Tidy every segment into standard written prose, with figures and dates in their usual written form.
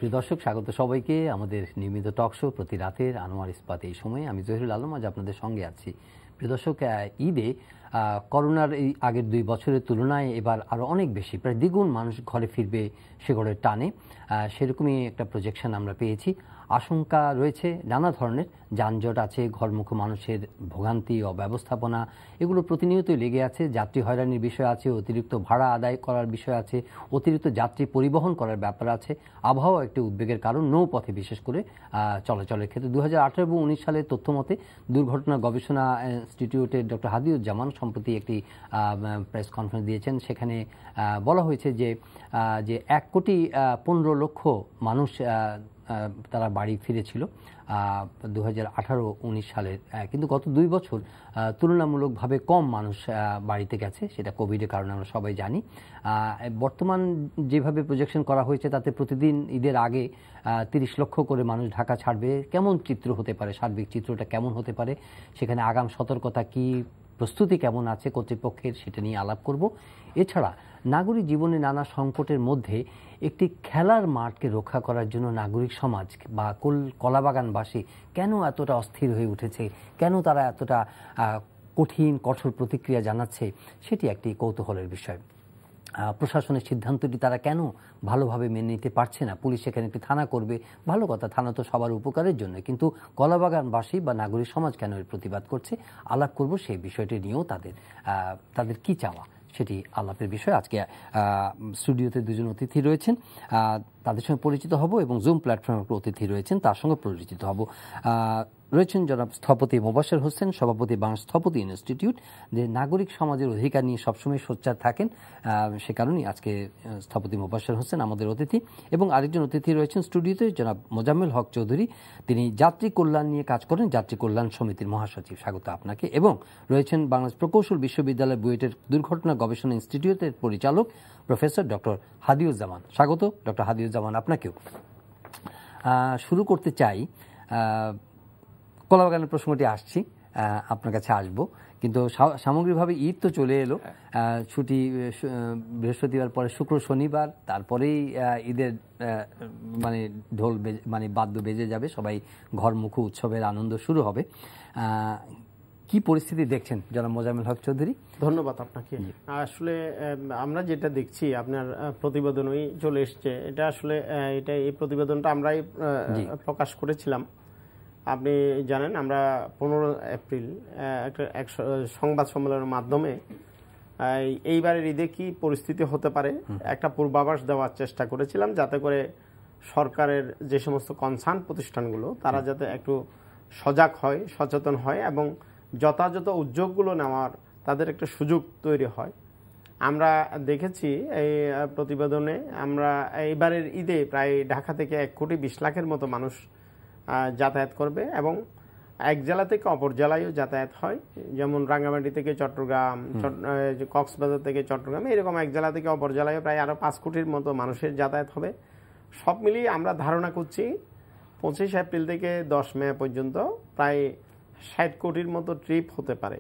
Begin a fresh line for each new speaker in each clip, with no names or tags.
প্রিয় দর্শক, স্বাগত সবাইকে আমাদের নিয়মিত টক শো প্রতি রাতের আনোয়ার ইস্পাত। এই সময়ে আমি জহিরুল আলম আজ আপনাদের সঙ্গে আছি। প্রিয় দর্শক, ঈদে করোনার এই আগের 2 বছরের তুলনায় এবার আরও অনেক বেশি, প্রায় দ্বিগুণ মানুষ ঘরে ফিরবে সে ঘরের টানে। সেরকমই একটা প্রজেকশন আমরা পেয়েছি। আশঙ্কা রয়েছে নানা ধরনের, যানজট আছে, ঘরমুখো মানুষের ভোগান্তি, অব্যবস্থাপনা, এগুলো প্রতিনিয়তই লেগে আছে। যাত্রী হয়রানির বিষয় আছে, অতিরিক্ত ভাড়া আদায় করার বিষয় আছে, অতিরিক্ত যাত্রী পরিবহন করার ব্যাপার আছে। আবহাওয়া একটি উদ্বেগের কারণ, নৌপথে বিশেষ করে চলাচলের ক্ষেত্রে। 2018 এবং 19 সালের তথ্য মতে দুর্ঘটনা গবেষণা ইনস্টিটিউটের ডক্টর হাদিউজ্জামান সম্প্রতি একটি প্রেস কনফারেন্স দিয়েছেন। সেখানে বলা হয়েছে যে 1,15,00,000 মানুষ তারা বাড়ি ফিরেছিল 2018-19 সালের, কিন্তু গত 2 বছর তুলনামূলকভাবে কম মানুষ বাড়িতে গেছে। সেটা কোভিডের কারণে আমরা সবাই জানি। বর্তমান যেভাবে প্রজেকশন করা হয়েছে তাতে প্রতিদিন ঈদের আগে 30 লক্ষ করে মানুষ ঢাকা ছাড়বে। কেমন চিত্র হতে পারে, সার্বিক চিত্রটা কেমন হতে পারে, সেখানে আগাম সতর্কতা কি, প্রস্তুতি কেমন আছে কর্তৃপক্ষের, সেটা নিয়ে আলাপ করব। এছাড়া নাগরিক জীবনে নানা সংকটের মধ্যে একটি খেলার মাঠকে রক্ষা করার জন্য নাগরিক সমাজ বা কলাবাগানবাসী কেন এতটা অস্থির হয়ে উঠেছে, কেন তারা এতটা কঠোর প্রতিক্রিয়া জানাচ্ছে, সেটি একটি কৌতূহলের বিষয়। প্রশাসনের সিদ্ধান্তটি তারা কেন ভালোভাবে মেনে নিতে পারছে না। পুলিশ এখানে একটি থানা করবে, ভালো কথা, থানা তো সবার উপকারের জন্য, কিন্তু কলাবাগানবাসী বা নাগরিক সমাজ কেন এর প্রতিবাদ করছে, আলাপ করব সেই বিষয়টি নিয়েও। তাদের কি চাওয়া সেটি আলাপের বিষয়। আজকে স্টুডিওতে 2জন অতিথি রয়েছেন, তাদের সঙ্গে পরিচিত হব, এবং জুম প্ল্যাটফর্মে অতিথি রয়েছেন, তার সঙ্গে পরিচিত হব। রয়েছেন জনাব স্থপতি মোবাশ্বের হোসেন, সভাপতি বাংলাদেশ স্থপতি ইনস্টিটিউট, যে নাগরিক সমাজের অধিকার নিয়ে সবসময় সোচ্চার থাকেন। সে কারণেই আজকে স্থপতি মোবাশ্বের হোসেন আমাদের অতিথি। এবং আরেকজন অতিথি রয়েছেন স্টুডিওতে, জনাব মোজাম্মেল হক চৌধুরী, তিনি যাত্রী কল্যাণ নিয়ে কাজ করেন, যাত্রী কল্যাণ সমিতির মহাসচিব। স্বাগত আপনাকে। এবং রয়েছেন বাংলাদেশ প্রকৌশল বিশ্ববিদ্যালয় বুয়েটের দুর্ঘটনা গবেষণা ইনস্টিটিউটের পরিচালক প্রফেসর ডক্টর হাদিউজ্জামান। স্বাগত ডক্টর হাদিউজ্জামান আপনাকেও। শুরু করতে চাই, কলাবাগানের প্রসঙ্গটি আসছি, আপনার কাছে আসবো, কিন্তু সামগ্রিকভাবে ঈদ তো চলে এলো। ছুটি বৃহস্পতিবার পরে শুক্র শনিবার, তারপরেই ঈদের ঢোল বাদ্য বেজে যাবে, সবাই ঘরমুখো উৎসবের আনন্দ শুরু হবে। কি পরিস্থিতি দেখছেন জনাব মোজাম্মেল হক চৌধুরী?
ধন্যবাদ আপনাকে। আসলে আমরা যেটা দেখছি, আপনার প্রতিবেদনই চলে এসছে, এটা আসলে এই প্রতিবেদনটা আমরাই প্রকাশ করেছিলাম। আপনি জানেন আমরা 15 এপ্রিল এক সংবাদ সম্মেলনের মাধ্যমে এইবারের ঈদে কি পরিস্থিতি হতে পারে একটা পূর্বাভাস দেওয়ার চেষ্টা করেছিলাম, যাতে করে সরকারের যে সমস্ত কনসার্ন প্রতিষ্ঠানগুলো তারা যাতে একটু সজাগ হয়, সচেতন হয়, এবং যথাযথ উদ্যোগগুলো নেওয়ার তাদের একটা সুযোগ তৈরি হয়। আমরা দেখেছি এই প্রতিবেদনে, আমরা এইবারের ঈদে প্রায় ঢাকা থেকে 1,20,00,000 মতো মানুষ যাতায়াত করবে, এবং এক জেলা থেকে অপর জেলায়ও যাতায়াত হয়। যেমন রাঙ্গামাটি থেকে চট্টগ্রাম, কক্সবাজার থেকে চট্টগ্রাম, এরকম এক জেলা থেকে অপর জেলায় প্রায় আরও 5 কোটির মতো মানুষের যাতায়াত হবে। সব মিলিয়ে আমরা ধারণা করছি 25 এপ্রিল থেকে 10 মে পর্যন্ত প্রায় 60 কোটির মতো ট্রিপ হতে পারে।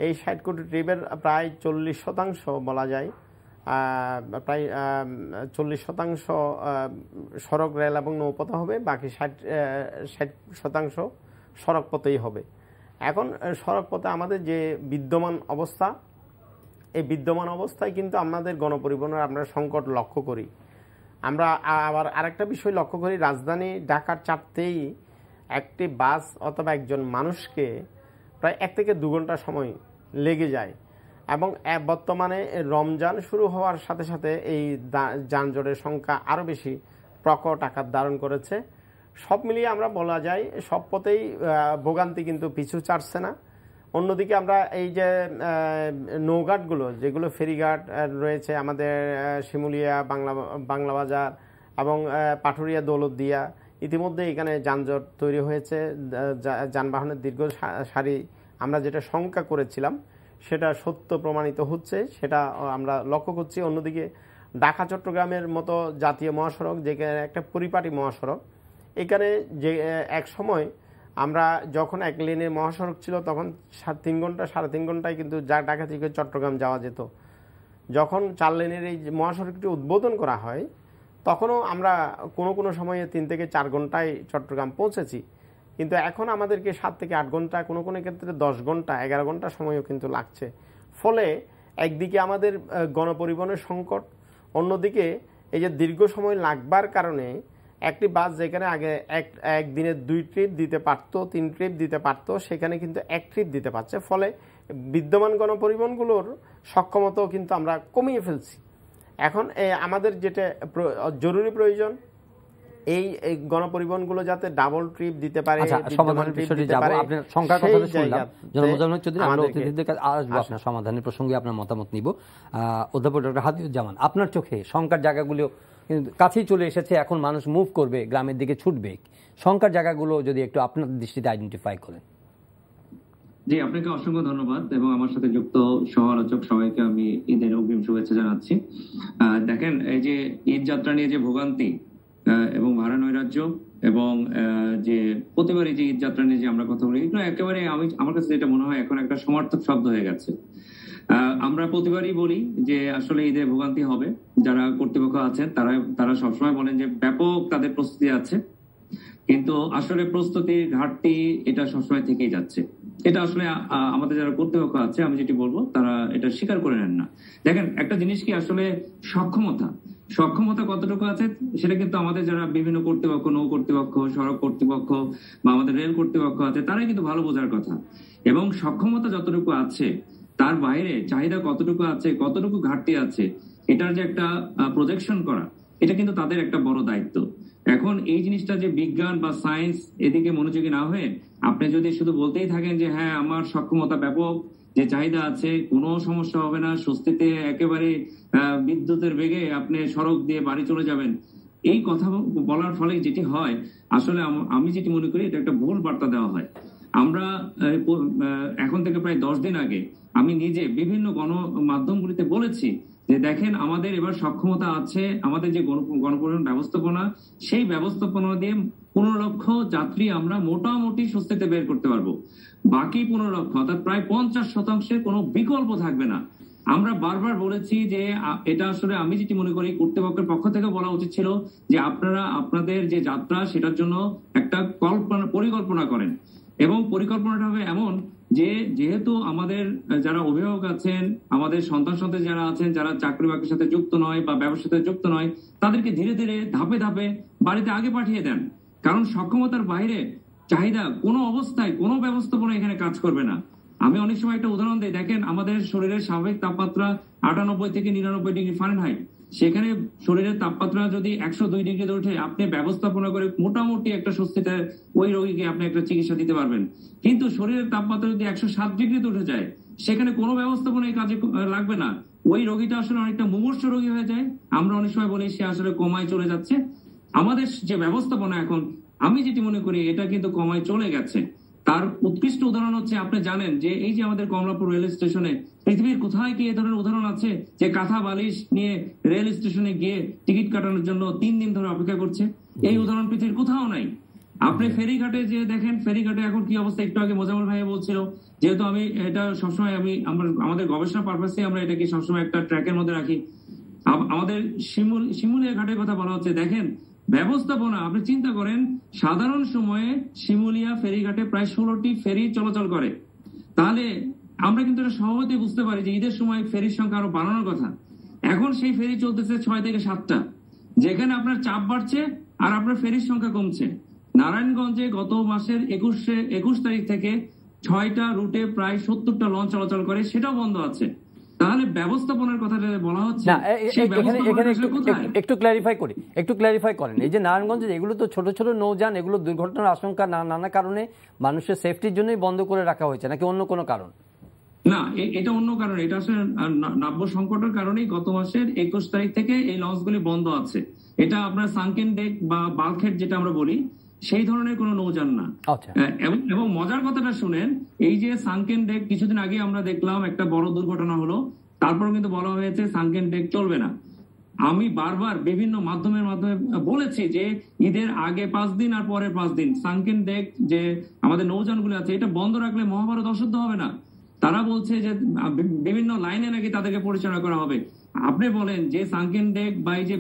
এই 60 কোটি ট্রিপের প্রায় 40% বলা যায়, প্রায় 40% সড়ক, রেল এবং নৌপথে হবে, বাকি 60% সড়ক পথেই হবে। এখন সড়ক পথে আমাদের যে বিদ্যমান অবস্থা, এই বিদ্যমান অবস্থায় কিন্তু আমাদের গণপরিবহনের আমরা সংকট লক্ষ্য করি। আমরা আবার আরেকটা বিষয় লক্ষ্য করি, রাজধানী ঢাকার চাপতেই একটি বাস অথবা একজন মানুষকে প্রায় 1 থেকে 2 ঘন্টা সময় লেগে যায়। এবং বর্তমানে রমজান শুরু হওয়ার সাথে সাথে এই যানজটের সংখ্যা আরও বেশি প্রকট আকার ধারণ করেছে। সব মিলিয়ে আমরা বলা যায় সব পথেই ভোগান্তি কিন্তু পিছু ছাড়ছে না। অন্যদিকে আমরা এই যে নৌঘাটগুলো, যেগুলো ফেরিঘাট রয়েছে আমাদের শিমুলিয়া, বাংলা বাজার এবং পাটুরিয়া, দৌলতদিয়া, ইতিমধ্যে এখানে যানজট তৈরি হয়েছে, যানবাহনের দীর্ঘ সারি। আমরা যেটা শঙ্কা করেছিলাম সেটা সত্য প্রমাণিত হচ্ছে, সেটা আমরা লক্ষ্য করছি। অন্যদিকে ঢাকা চট্টগ্রামের মতো জাতীয় মহাসড়ক, যেখানে একটা পরিপাটি মহাসড়ক, এখানে যে এক সময় আমরা যখন 1 লেনের মহাসড়ক ছিল তখন 3 ঘন্টা 3.5 ঘন্টায় কিন্তু ঢাকা থেকে চট্টগ্রাম যাওয়া যেত। যখন 4 লেনের এই মহাসড়কটি উদ্বোধন করা হয় তখনও আমরা কোনো কোনো সময়ে 3 থেকে 4 ঘন্টায় চট্টগ্রাম পৌঁছেছি, কিন্তু এখন আমাদেরকে 7 থেকে 8 ঘন্টা, কোনো কোনো ক্ষেত্রে 10 ঘন্টা 11 ঘন্টা সময়ও কিন্তু লাগছে। ফলে একদিকে আমাদের গণপরিবহনের সংকট, অন্যদিকে এই যে দীর্ঘ সময় লাগবার কারণে একটি বাস যেখানে আগে একদিনে 2 ট্রিপ দিতে পারতো, 3 ট্রিপ দিতে পারতো, সেখানে কিন্তু 1 ট্রিপ দিতে পারছে। ফলে বিদ্যমান গণপরিবহনগুলোর সক্ষমতাও কিন্তু আমরা কমিয়ে ফেলছি। এখন আমাদের যেটা জরুরি প্রয়োজন, এই গণপরিবহনগুলো যাতে ডাবল ট্রিপ দিতে পারে,
সমাধানের বিষয়টি যাব। আপনার সংখ্যার কথা শুনলাম জনাব মোজাম্মেল চৌধুরী, আমরা অতিথিদের কাছে আসবো আপনার সমাধানের প্রসঙ্গে আপনার মতামত নিব। অধ্যাপক ডক্টর হাদিউজ্জামান, আপনার চোখে সংখ্যার জায়গাগুলো কাছেই চলে এসেছে, এখন মানুষ মুভ করবে, গ্রামের দিকে ছুটবে, সংখ্যার জায়গাগুলো যদি একটু আপনার দৃষ্টিতে আইডেন্টিফাই করেন।
জি, আপনাকে অসংখ্য ধন্যবাদ এবং আমার সাথে যুক্ত সহ আলোচক সবাইকে আমি ঈদের অগ্রিম শুভেচ্ছা জানাচ্ছি। দেখেন, এই যে ঈদ যাত্রা নিয়ে যে ভোগান্তি এবং ভাড়া নৈরাজ্য এবং যে প্রতিবারই যে ঈদ যাত্রা নিয়ে যে আমরা কথা বলি, এগুলো একেবারে আমার কাছে যেটা মনে হয় এখন একটা সমার্থক শব্দ হয়ে গেছে। আমরা প্রতিবারই বলি যে আসলে ঈদে ভোগান্তি হবে, যারা কর্তৃপক্ষ আছেন তারা সবসময় বলেন যে ব্যাপক তাদের প্রস্তুতি আছে, কিন্তু আসলে প্রস্তুতির ঘাটতি এটা সবসময় থেকেই যাচ্ছে। এটা আসলে আমাদের যারা কর্তৃপক্ষ আছে, আমি যেটি বলবো, তারা এটা স্বীকার করে নেন না। দেখেন, একটা জিনিস কি আসলে সক্ষমতা কতটুকু আছে সেটা কিন্তু আমাদের যারা বিভিন্ন কর্তৃপক্ষ, নৌ কর্তৃপক্ষ, সড়ক কর্তৃপক্ষ বা আমাদের রেল কর্তৃপক্ষ আছে, তারাই কিন্তু ভালো বোঝার কথা। এবং সক্ষমতা যতটুকু আছে তার বাইরে চাহিদা কতটুকু আছে, কতটুকু ঘাটতি আছে, এটার যে একটা প্রজেকশন করা, এটা কিন্তু তাদের একটা বড় দায়িত্ব। এখন এই জিনিসটা যে বিজ্ঞান বা সায়েন্স এদিকে মনোযোগী না হয়ে আপনি যদি শুধু বলতেই থাকেন যে হ্যাঁ আমার সক্ষমতা ব্যাপক, যে চাহিদা আছে, কোনো সমস্যা হবে না, স্বস্তিতে একেবারে বিদ্যুতের বেগে আপনি সড়ক দিয়ে বাড়ি চলে যাবেন, এই কথা বলার ফলে যেটি হয়, আসলে আমি যেটি মনে করি এটা একটা ভুল বার্তা দেওয়া হয়। আমরা এখন থেকে প্রায় 10 দিন আগে আমি নিজে বিভিন্ন গণমাধ্যমগুলিতে বলেছি যে দেখেন, আমাদের এবার সক্ষমতা আছে, আমাদের যে গণপরিবহন ব্যবস্থাপনা, সেই ব্যবস্থাপনা দিয়ে 15 লক্ষ যাত্রী আমরা মোটামুটি স্বস্তিতে বের করতে পারবো। বাকি 15 লক্ষ অর্থাৎ প্রায় 50% কোনো বিকল্প থাকবে না। আমরা বারবার বলেছি যে এটা আসলে আমি যেটি মনে করি কর্তৃপক্ষের পক্ষ থেকে বলা উচিত ছিল যে আপনারা আপনাদের যে যাত্রা সেটার জন্য একটা পরিকল্পনা করেন, এবং পরিকল্পনাটা হবে এমন যে যেহেতু আমাদের যারা অভিভাবক আছেন, আমাদের সন্তান যারা আছেন, যারা চাকরি বাকরির সাথে যুক্ত নয় বা ব্যবসার সাথে যুক্ত নয়, তাদেরকে ধীরে ধীরে ধাপে ধাপে বাড়িতে আগে পাঠিয়ে দেন। কারণ সক্ষমতার বাইরে চাহিদা কোনো অবস্থায় কোনো ব্যবস্থাপনা এখানে কাজ করবে না। আমি অনেক সময় একটা উদাহরণ দিই, দেখেন আমাদের শরীরের স্বাভাবিক তাপমাত্রা 98 থেকে 99 ডিগ্রি ফারেনহাইট, সেখানে শরীরের তাপমাত্রা যদি 102 ডিগ্রিতে ওঠে, আপনি ব্যবস্থাপনা করে মোটামুটি একটা স্বস্তিতে ওই রোগীকে আপনি একটা চিকিৎসা দিতে পারবেন। কিন্তু শরীরের তাপমাত্রা যদি 107 ডিগ্রিতে উঠে যায়, সেখানে কোনো ব্যবস্থাপনা এই কাজে লাগবে না, ওই রোগীটা আসলে অনেকটা মুমূর্ষু রোগী হয়ে যায়। আমরা অনেক সময় বলি সে আসলে কমায় চলে যাচ্ছে। আমাদের যে ব্যবস্থাপনা এখন, আমি যেটি মনে করি এটা কিন্তু কমায় চলে গেছে। তার উৎকৃষ্ট উদাহরণ হচ্ছে, আপনি জানেন যে এই যে আমাদের কমলাপুর রেল স্টেশনে, পৃথিবীর কোথায় কি এ ধরনের উদাহরণ আছে যে কাঁথা বালিশ নিয়ে রেল স্টেশনে গিয়ে টিকিট কাটানোর জন্য 3 দিন ধরে অপেক্ষা করছে? এই উদাহরণ পৃথিবীর কোথাও নাই। আপনি ফেরিঘাটে যে দেখেন, ফেরিঘাটে এখন কি অবস্থা, একটু আগে মোজাম্মেল ভাই বলছিল, যেহেতু আমি এটা সবসময় আমাদের গবেষণা পারপাসে আমরা এটাকে সবসময় একটা ট্র্যাকের মধ্যে রাখি। আমাদের শিমুলিয়া ঘাটের কথা বলা হচ্ছে, দেখেন ব্যবস্থাপনা, আপনি চিন্তা করেন সাধারণ সময়ে শিমুলিয়া ফেরিঘাটে প্রায় 16টি ফেরি চলাচল করে। তাহলে আমরা কিন্তু এটা সহজেই বুঝতে পারি যে ঈদের সময় ফেরির সংখ্যা আরো বাড়ানোর কথা। এখন সেই ফেরি চলতেছে 6 থেকে 7টা, যেখানে আপনার চাপ বাড়ছে আর আপনার ফেরির সংখ্যা কমছে। নারায়ণগঞ্জে গত মাসের 21 তারিখ থেকে 6টা রুটে প্রায় 70টা লঞ্চ চলাচল করে, সেটাও বন্ধ আছে। তাহলে ব্যবস্থাপনার কথা বলা হচ্ছে না,
একটু ক্ল্যারিফাই করেন। এই যে নারায়ণগঞ্জে এগুলো তো ছোট ছোট নৌযান, এগুলো দুর্ঘটনার আশঙ্কা নানা কারণে মানুষের সেফটির জন্যই বন্ধ করে রাখা হয়েছে, নাকি অন্য কোনো কারণ?
না, এটা অন্য কারণ। এটা আসলে নাব্য সংকটের কারণেই গত মাসের 21 তারিখ থেকে এই লঞ্চগুলি বন্ধ আছে। এটা আপনার সানকেন ডেক বা বাল্কহেড যেটা আমরা বলি, সেই ধরনের কোনো নৌযান না। এবং মজার কথাটা শুনেন, এই যে সানকেন ডেক, কিছুদিন আগে আমরা দেখলাম একটা বড় দুর্ঘটনা হলো, তারপর কিন্তু বলা হয়েছে সানকেন ডেক চলবে না। আমি বারবার বিভিন্ন মাধ্যমে বলেছি যে ঈদের আগে 5 দিন আর পরে 5 দিন সানকেন ডেক যে আমাদের নৌযানগুলো আছে, এটা বন্ধ রাখলে মহাভারত অশুদ্ধ হবে না। তারা বলছে যে বিভিন্ন লাইনে নাকি তাদেরকে পরিচালনা করা হবে। আপনি বলেন যে সানকেন ডেক বা এই যে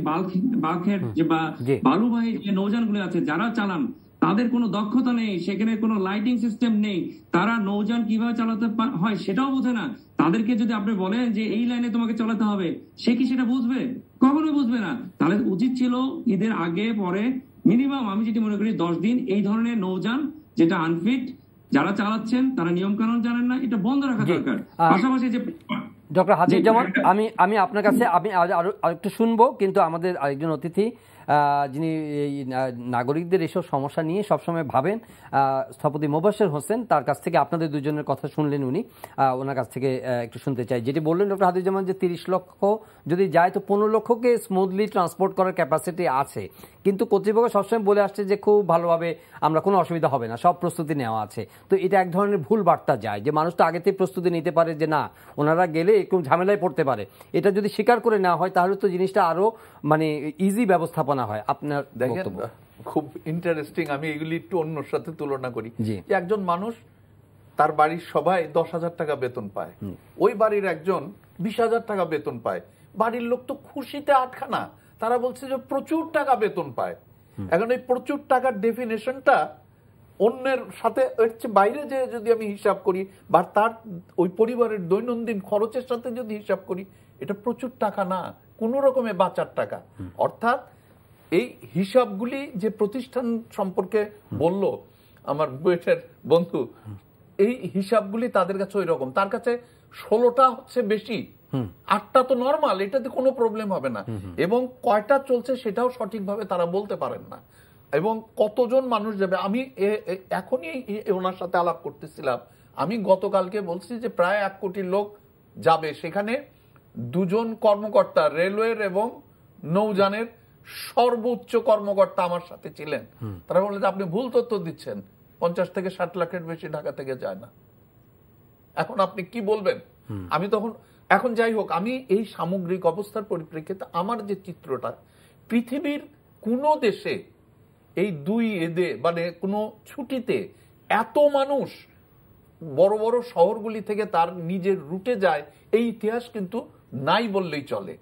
বাল্কহেড যে বা বালুবাহী যে নৌযানগুলো আছে যারা চালান তাদের কোনো দক্ষতা নেই, সেখানে কোনো লাইটিং সিস্টেম নেই, তারা নৌযান কিভাবে চালাতে হয় সেটাও বোঝে না। তাদেরকে যদি আপনি বলেন যে এই লাইনে তোমাকে চালাতে হবে, সে কি সেটা বুঝবে? কখনোই বুঝবে না। তাহলে উচিত ছিল ঈদের আগে পরে মিনিমাম আমি যেটি মনে করি 10 দিন এই ধরনের নৌযান যেটা আনফিট যারা চালাচ্ছেন তারা নিয়ম কানুন জানেন না, এটা বন্ধ রাখা দরকার। পাশাপাশি যে
ডক্টর হাজিজুজ্জামান, আমি আপনার কাছে আমি আরো একটু শুনবো, কিন্তু আমাদের আরেকজন অতিথি যিনি এই নাগরিকদের এসব সমস্যা নিয়ে সবসময় ভাবেন, স্থপতি মোবাশ্বের হোসেন, তার কাছ থেকে আপনাদের দুজনের কথা শুনলেন উনি, ওনার কাছ থেকে একটু শুনতে চাই। যেটি বললেন ডক্টর হাজিজুজ্জামান যে 30 লক্ষ যদি যায় তো 15 লক্ষকে স্মুথলি ট্রান্সপোর্ট করার ক্যাপাসিটি আছে, কিন্তু কর্তৃপক্ষ সবসময় বলে আসছে যে খুব ভালোভাবে আমরা কোনো অসুবিধা হবে না, সব প্রস্তুতি নেওয়া আছে। তো এটা এক ধরনের ভুল বার্তা যায় যে মানুষ তো আগেতেই প্রস্তুতি নিতে পারে যে না ওনারা গেলে একটু ঝামেলায় পড়তে পারে। এটা যদি স্বীকার করে নেওয়া হয় তাহলে তো জিনিসটা আরো মানে ইজি ব্যবস্থাপনা হয়। আপনার
দেখেন খুব ইন্টারেস্টিং, আমি এগুলি একটু অন্যর সাথে তুলনা করি যে একজন মানুষ তার বাড়ির সবাই 10,000 টাকা বেতন পায়, ওই বাড়ির একজন 20,000 টাকা বেতন পায়, বাড়ির লোক তো খুশিতে আটখানা, তারা বলছে যে প্রচুর টাকা বেতন পায়। এখন এই প্রচুর টাকার ডেফিনেশনটা অন্যের সাথে বাইরে যে যদি আমি হিসাব করি বা তার ওই পরিবারের দৈনন্দিন খরচের সাথে যদি হিসাব করি, এটা প্রচুর টাকা না, কোন রকমে বাঁচার টাকা। অর্থাৎ এই হিসাবগুলি যে প্রতিষ্ঠান সম্পর্কে বলল আমার বুয়েটের বন্ধু, এই হিসাবগুলি তাদের কাছে ওই রকম, তার কাছে 16টা হচ্ছে বেশি, 8টা তো নর্মাল, এটাতে কোনো প্রবলেম হবে না, এবং কয়টা চলছে সেটাও সঠিকভাবে তারা বলতে পারেন না, এবং কতজন মানুষ যাবে। আমি এখনই ওনার সাথে আলাপ করতেছিলাম, আমি গতকালকে বলছি যে প্রায় 1 কোটি লোক যাবে, সেখানে 2 জন কর্মকর্তা রেলওয়ের এবং নৌযানের সর্বোচ্চ কর্মকর্তা আমার সাথে ছিলেন। তারা বললেন আপনি ভুল তথ্য দিচ্ছেন, 50 থেকে 60 লাখের বেশি ঢাকা থেকে যায় না। এখন আপনি কি বলবেন? আমি তখন এখন যাই হোক, আমি এই সামগ্রিক অবস্থার পরিপ্রেক্ষিতে আমার যে চিত্রটা, পৃথিবীর কোন দেশে এই 2 ঈদে মানে কোনো ছুটিতে এত মানুষ বড় বড় শহরগুলি থেকে তার নিজের রুটে যায় এই ইতিহাস কিন্তু নাই বললেই চলে।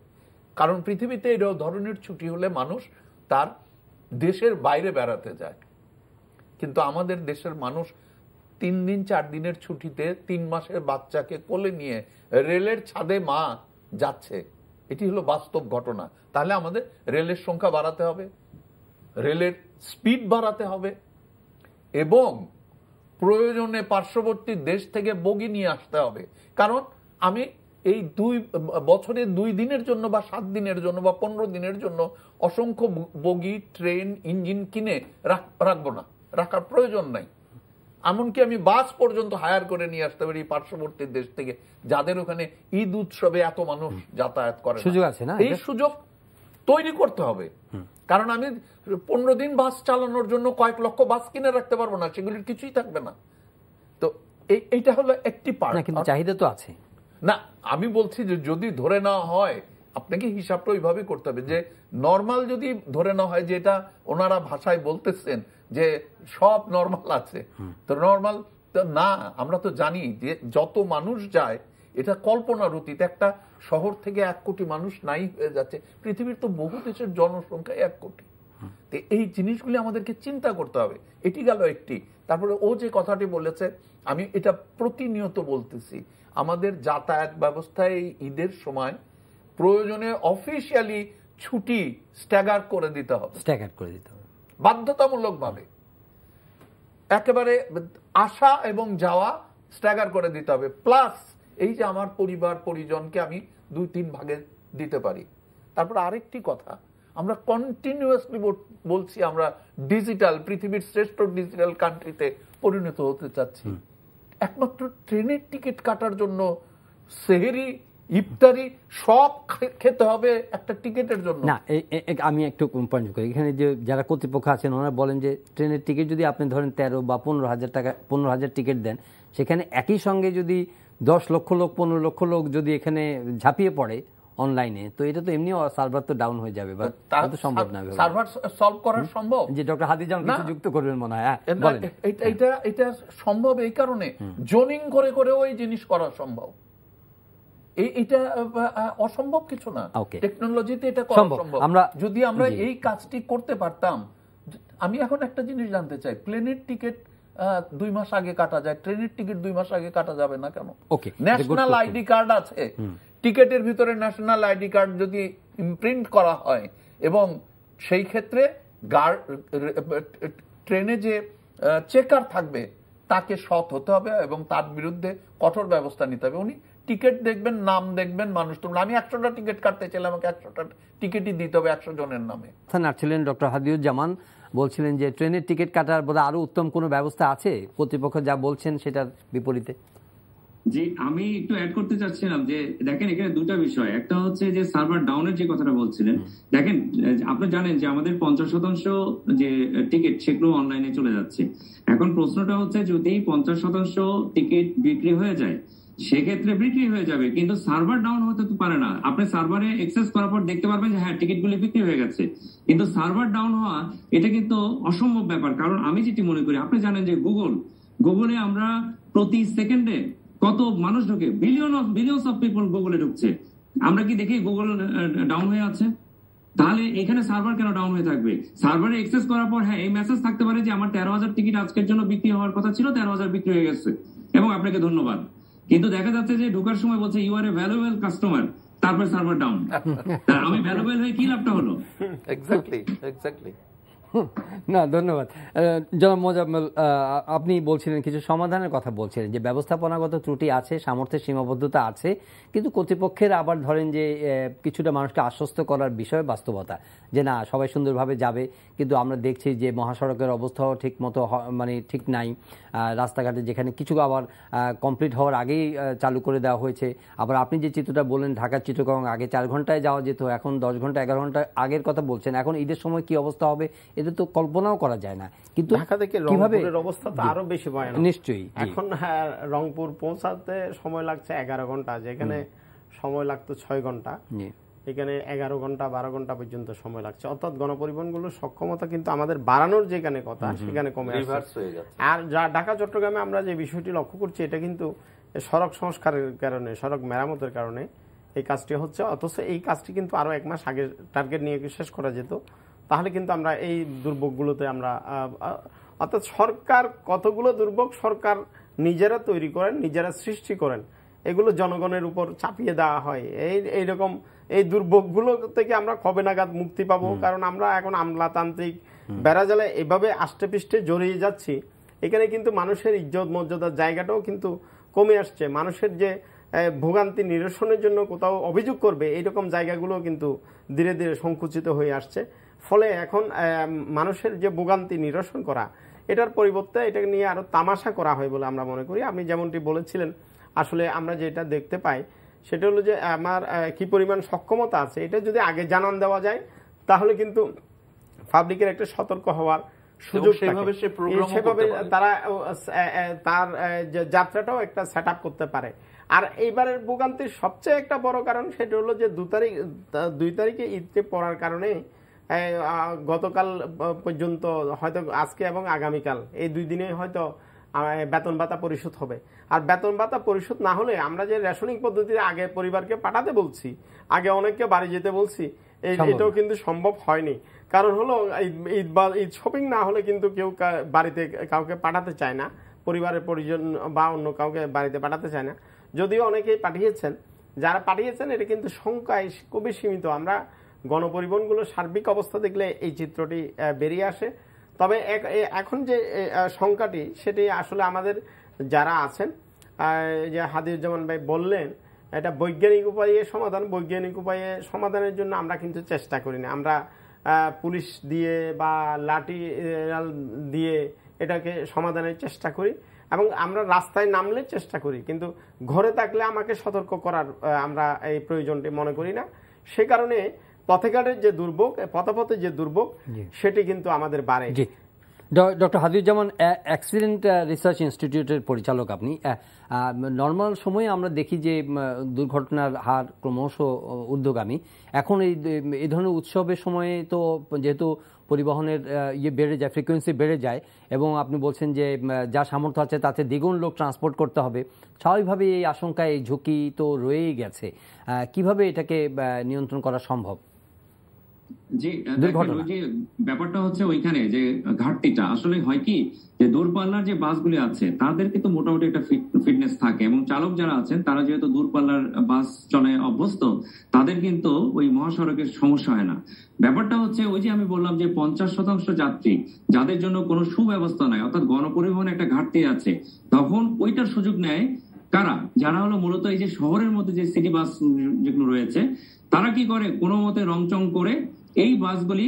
কারণ পৃথিবীতে এই ধরনের ছুটি হলে মানুষ তার দেশের বাইরে বেড়াতে যায়, কিন্তু আমাদের দেশের মানুষ 3 দিন 4 দিনের ছুটিতে 3 মাসের বাচ্চাকে কোলে নিয়ে রেলের ছাদে মা যাচ্ছে, এটি হলো বাস্তব ঘটনা। তাহলে আমাদের রেলের সংখ্যা বাড়াতে হবে, রেলের স্পিড বাড়াতে হবে, এবং প্রয়োজনে পার্শ্ববর্তী দেশ থেকে বগি নিয়ে আসতে হবে। কারণ আমি এই 2 বছরে 2 দিনের জন্য বা 7 দিনের জন্য বা 15 দিনের জন্য অসংখ্য বগি, ট্রেন, ইঞ্জিন কিনে রাখবো না, রাখার প্রয়োজন নাই। এমনকি আমি বাস পর্যন্ত হায়ার করে নিয়ে আসতে পারি পার্শ্ববর্তী দেশ থেকে, যাদের ওখানে ঈদ উৎসবে এত মানুষ যাতায়াত করে, সুযোগ আছে না, এই সুযোগ তৈরি করতে হবে। কারণ আমি 15 দিন বাস চালানোর জন্য কয়েক লক্ষ বাস কিনে রাখতে পারবো না, সেগুলির কিছুই থাকবে না। তো এইটা হলো একটি পার্ট, কিন্তু চাহিদা তো আছে না। আমি বলছি যে যদি ধরে নেওয়া হয়, আপনাকে হিসাবটা ওইভাবে করতে হবে যে নর্মাল যদি ধরে নেওয়া হয়, যে এটা ওনারা ভাষায় বলতেছেন যে সব নর্মাল আছে, তো নর্মাল না। আমরা তো জানি যে যত মানুষ যায় এটা কল্পনার অতীত, একটা শহর থেকে 1 কোটি মানুষ নাই হয়ে যাচ্ছে, পৃথিবীর তো বহু দেশের জনসংখ্যা 1 কোটি। এই জিনিসগুলি আমাদেরকে চিন্তা করতে হবে। এটি গেল একটি। তারপরে ও যে কথাটি বলেছে, আমি এটা প্রতিনিয়ত বলতেছি, আমাদের যাতায়াত ব্যবস্থায় ঈদের সময় প্রয়োজনে অফিসিয়ালি ছুটি স্ট্যাগার করে দিতে হবে, বাধ্যতামূলকভাবে একেবারে আসা এবং যাওয়া স্ট্যাগার করে দিতে হবে। প্লাস এই যে আমার পরিবার পরিজনকে আমি 2-3 ভাগে দিতে পারি। তারপর আরেকটি কথা, আমরা কন্টিনিউয়াসলি বলছি আমরা ডিজিটাল, পৃথিবীর শ্রেষ্ঠ ডিজিটাল কান্ট্রিতে পরিণত হতে চাচ্ছি। একমাত্র ট্রেনের টিকিট কাটার জন্য সেহেরি, ইফতারি সব খেতে হবে একটা টিকিটের জন্য না।
আমি একটু পয়েন্ট করি, এখানে যে যারা কর্তৃপক্ষ আছেন ওনারা বলেন যে ট্রেনের টিকিট যদি আপনি ধরেন 13 বা 15,000 টাকা, 15,000 টিকিট দেন, সেখানে একই সঙ্গে যদি 10 লক্ষ লোক 15 লক্ষ লোক যদি এখানে ঝাঁপিয়ে পড়ে অনলাইনে, তো এটা তো এমনি সার্ভার তো ডাউন হয়ে যাবে, বা তো সম্ভব না।
সার্ভার সলভ করা সম্ভব?
যে ডক্টর হাদিজান কিছু যুক্ত করবেন মনে হয়।
এটা সম্ভব এই কারণে জোনিং করে করে ওই জিনিস করা সম্ভব। এটা অসম্ভব কিছু না, টেকনোলজিতে এটা করা সম্ভব। যদি আমরা এই কাজটি করতে পারতাম। আমি এখন একটা জিনিস জানতে চাই, প্লেনের টিকিট 2 মাস আগে কাটা যায়, ট্রেনের টিকিট 2 মাস আগে কাটা যাবে না কেন? ন্যাশনাল আইডি কার্ড আছে, টিকিটের ভিতরে ন্যাশনাল আইডি কার্ড যদি ইমপ্রিন্ট করা হয় এবং সেই ক্ষেত্রে ট্রেনে যে চেকার থাকবে তাকে সৎ হতে হবে এবং তার বিরুদ্ধে কঠোর ব্যবস্থা নিতে হবে। উনি টিকিট দেখবেন, নাম দেখবেন, মানুষ তুলবেন। আমি 100টা টিকিট কাটতে চাইলে আমাকে 100টা টিকিটই দিতে হবে 100 জনের নামে।
ছিলেন ডক্টর হাদিউজ্জামান, বলছিলেন যে ট্রেনের টিকিট কাটার বোধহয় আরো উত্তম কোনো ব্যবস্থা আছে কর্তৃপক্ষ যা বলছেন সেটার বিপরীতে।
জি, আমি একটু অ্যাড করতে চাচ্ছিলাম যে দেখেন এখানে দুটা বিষয়। একটা হচ্ছে যে সার্ভার ডাউনের যে কথাটা বলছিলেন, দেখেন আপনারা জানেন যে আমাদের 50% যে টিকিট সেগুলো অনলাইনে চলে যাচ্ছে। এখন প্রশ্নটা হচ্ছে যদি 50% টিকিট বিক্রি হয়ে যায় সেক্ষেত্রে বিক্রি হয়ে যাবে, কিন্তু সার্ভার ডাউন হতে তো পারে না। আপনি সার্ভারে অ্যাক্সেস করার পর দেখতে পারবেন যে হ্যাঁ টিকিটগুলি বিক্রি হয়ে গেছে, কিন্তু সার্ভার ডাউন হওয়া এটা কিন্তু অসম্ভব ব্যাপার। কারণ আমি যেটি মনে করি, আপনি জানেন যে গুগলে আমরা প্রতি সেকেন্ডে কত মানুষ ঢোকে, বিলিয়নস অফ পিপল গুগলে ঢুকছে। আমরা কি দেখি গুগল ডাউন হয়ে আছে? তাহলে এখানে সার্ভার কেন ডাউন হয়ে থাকবে? সার্ভারে অ্যাক্সেস করার পর হ্যাঁ এই মেসেজ থাকতে পারে যে আমার 13,000 টিকিট আজকের জন্য বিক্রি হওয়ার কথা ছিল, 13,000 বিক্রি হয়ে গেছে এবং আপনাকে ধন্যবাদ। কিন্তু দেখা যাচ্ছে যে ঢোকার সময় বলছে you are a valuable customer, তারপর সার্ভার ডাউন। আমি ভ্যালুয়েবল হয়ে কি লাভটা হলো?
এক্স্যাক্টলি।
না, ধন্যবাদ জনাব মোজাম্মেল। আপনি বলছিলেন কিছু সমাধানের কথা বলছিলেন যে ব্যবস্থাপনাগত ত্রুটি আছে, সামর্থ্যের সীমাবদ্ধতা আছে, কিন্তু কর্তৃপক্ষের আবার ধরেন যে কিছুটা মানুষকে আশ্বস্ত করার বিষয় বাস্তবতা যে না সবাই সুন্দরভাবে যাবে, কিন্তু আমরা দেখছি যে মহাসড়কের অবস্থাও ঠিক মতো মানে ঠিক নাই। রাস্তাঘাটে যেখানে কিছু আবার কমপ্লিট হওয়ার আগেই চালু করে দেওয়া হয়েছে। আবার আপনি যে চিত্রটা বললেন ঢাকা চিত্রকরণ আগে 4 ঘন্টায় যাওয়া যেত, এখন 10 ঘন্টা 11 ঘন্টা আগের কথা বলছেন। এখন ঈদের সময় কি অবস্থা হবে এটা তো কল্পনাও করা যায় না। কিন্তু
ঢাকা থেকে রংপুরের অবস্থা তো আরো বেশি ভয়ানক।
নিশ্চয়ই
এখন রংপুর পৌঁছাতে সময় লাগছে 11 ঘন্টা, যেখানে সময় লাগতো 6 ঘন্টা, এখানে 11 ঘন্টা 12 ঘন্টা পর্যন্ত সময় লাগছে। অর্থাৎ গণপরিবহনগুলোর সক্ষমতা কিন্তু আমাদের বাড়ানোর যেখানে কথা সেখানে কমে আসছে। আর যা ঢাকা চট্টগ্রামে আমরা যে বিষয়টি লক্ষ্য করছি এটা কিন্তু সড়ক সংস্কারের কারণে, সড়ক মেরামতের কারণে এই কাজটি হচ্ছে। অথচ এই কাজটি কিন্তু আরো 1 মাস আগে টার্গেট নিয়ে শেষ করা যেত, তাহলে কিন্তু আমরা এই দুর্ভোগগুলোতে আমরা অর্থাৎ সরকার কতগুলো দুর্ভোগ সরকার নিজেরা তৈরি করেন, নিজেরা সৃষ্টি করেন, এগুলো জনগণের উপর চাপিয়ে দেওয়া হয়। এইরকম এই দুর্ভোগগুলো থেকে আমরা কবে নাগাদ মুক্তি পাবো? কারণ আমরা এখন আমলাতান্ত্রিক বেড়াজালে এভাবে আষ্টে পৃষ্ঠে জড়িয়ে যাচ্ছি, এখানে কিন্তু মানুষের ইজ্জত মর্যাদার জায়গাটাও কিন্তু কমে আসছে। মানুষের যে ভোগান্তি নিরসনের জন্য কোথাও অভিযোগ করবে এইরকম জায়গাগুলো কিন্তু ধীরে ধীরে সংকুচিত হয়ে আসছে। ফলে এখন মানুষের যে ভোগান্তি নিরসন করা এটার পরিবর্তে এটা নিয়ে আরো তামাশা করা হয় বলে আমরা মনে করি। আপনি যেমনটি বলেছিলেন, আসলে আমরা যেটা দেখতে পাই সেটা হলো যে আমার কি পরিমাণ সক্ষমতা আছে এটা যদি আগে জানান দেওয়া যায় তাহলে কিন্তু পাবলিকের একটা সতর্ক হওয়ার সুযোগ, সেভাবে তারা তার যাত্রাটাও একটা সেট আপ করতে পারে। আর এইবারের ভোগান্তির সবচেয়ে একটা বড় কারণ সেটা হলো যে 2 তারিখে ঈদকে পড়ার কারণে গতকাল পর্যন্ত হয়তো আজকে এবং আগামীকাল এই 2 দিনে হয়তো বেতন ভাতা পরিশোধ হবে। আর বেতন ভাতা পরিশোধ না হলে আমরা যে রেশনিং পদ্ধতিতে আগে পরিবারকে পাঠাতে বলছি, আগে অনেককে বাড়ি যেতে বলছি, এটাও কিন্তু সম্ভব হয়নি। কারণ হলো ঈদ শপিং না হলে কিন্তু কেউ বাড়িতে কাউকে পাঠাতে চায় না, পরিবারের পরিজন বা অন্য কাউকে বাড়িতে পাঠাতে চায় না। যদিও অনেকেই পাঠিয়েছেন, যারা পাঠিয়েছেন এটা কিন্তু সংখ্যায় খুবই সীমিত। আমরা গণপরিবহনগুলোর সার্বিক অবস্থা দেখলে এই চিত্রটি বেরিয়ে আসে। তবে এখন যে সংখ্যাটি সেটি আসলে আমাদের যারা আছেন, যে হাদিউজ্জামান ভাই বললেন, এটা বৈজ্ঞানিক উপায়ে সমাধান। বৈজ্ঞানিক উপায়ে সমাধানের জন্য আমরা কিন্তু চেষ্টা করি না। আমরা পুলিশ দিয়ে বা লাঠি দিয়ে এটাকে সমাধানের চেষ্টা করি এবং আমরা রাস্তায় নামলে চেষ্টা করি, কিন্তু ঘরে থাকলে আমাকে সতর্ক করার আমরা এই প্রয়োজনটি মনে করি না। সে কারণে পথেঘাটের যে দুর্ভোগ, পথে যে দুর্ভোগ সেটি কিন্তু আমাদের বাড়ে।
ডক্টর হাদিউজ্জামান, অ্যাক্সিডেন্ট রিসার্চ ইনস্টিটিউটের পরিচালক আপনি। নর্মাল সময়ে আমরা দেখি যে দুর্ঘটনার হার ক্রমশ ঊর্ধ্বগামী। এখন এই ধরনের উৎসবের সময়ে তো যেহেতু পরিবহনের বেড়ে যায়, ফ্রিকোয়েন্সি বেড়ে যায়, এবং আপনি বলছেন যে যা সামর্থ্য আছে তাতে দ্বিগুণ লোক ট্রান্সপোর্ট করতে হবে, স্বাভাবিকভাবে এই আশঙ্কা, এই ঝুঁকি তো রয়েই গেছে। কিভাবে এটাকে নিয়ন্ত্রণ করা সম্ভব?
যে ব্যাপারটা হচ্ছে ওইখানে যে ঘাটতিটা আসলে হয় কি, যে দূরপাল্লার যে বাসগুলি আছে তাদেরকে তো মোটামুটি একটা ফিটনেস থাকে, এবং চালক যারা আছেন তারা যেহেতু দূরপাল্লার বাস চলে অভ্যস্ত, তাদের কিন্তু ওই মহাসড়কের সমস্যা হয় না। ব্যাপারটা হচ্ছে ওই যে আমি বললাম যে 50% যাত্রী যাদের জন্য কোনো সুব্যবস্থা নাই, অর্থাৎ গণপরিবহনে একটা ঘাটতি আছে, তখন ওইটার সুযোগ নেয় কারা? যারা হলো মূলত এই যে শহরের মধ্যে যে সিটি বাস যেগুলো রয়েছে, তারা কি করে, কোনো মতে রংচং করে এই বাসগুলি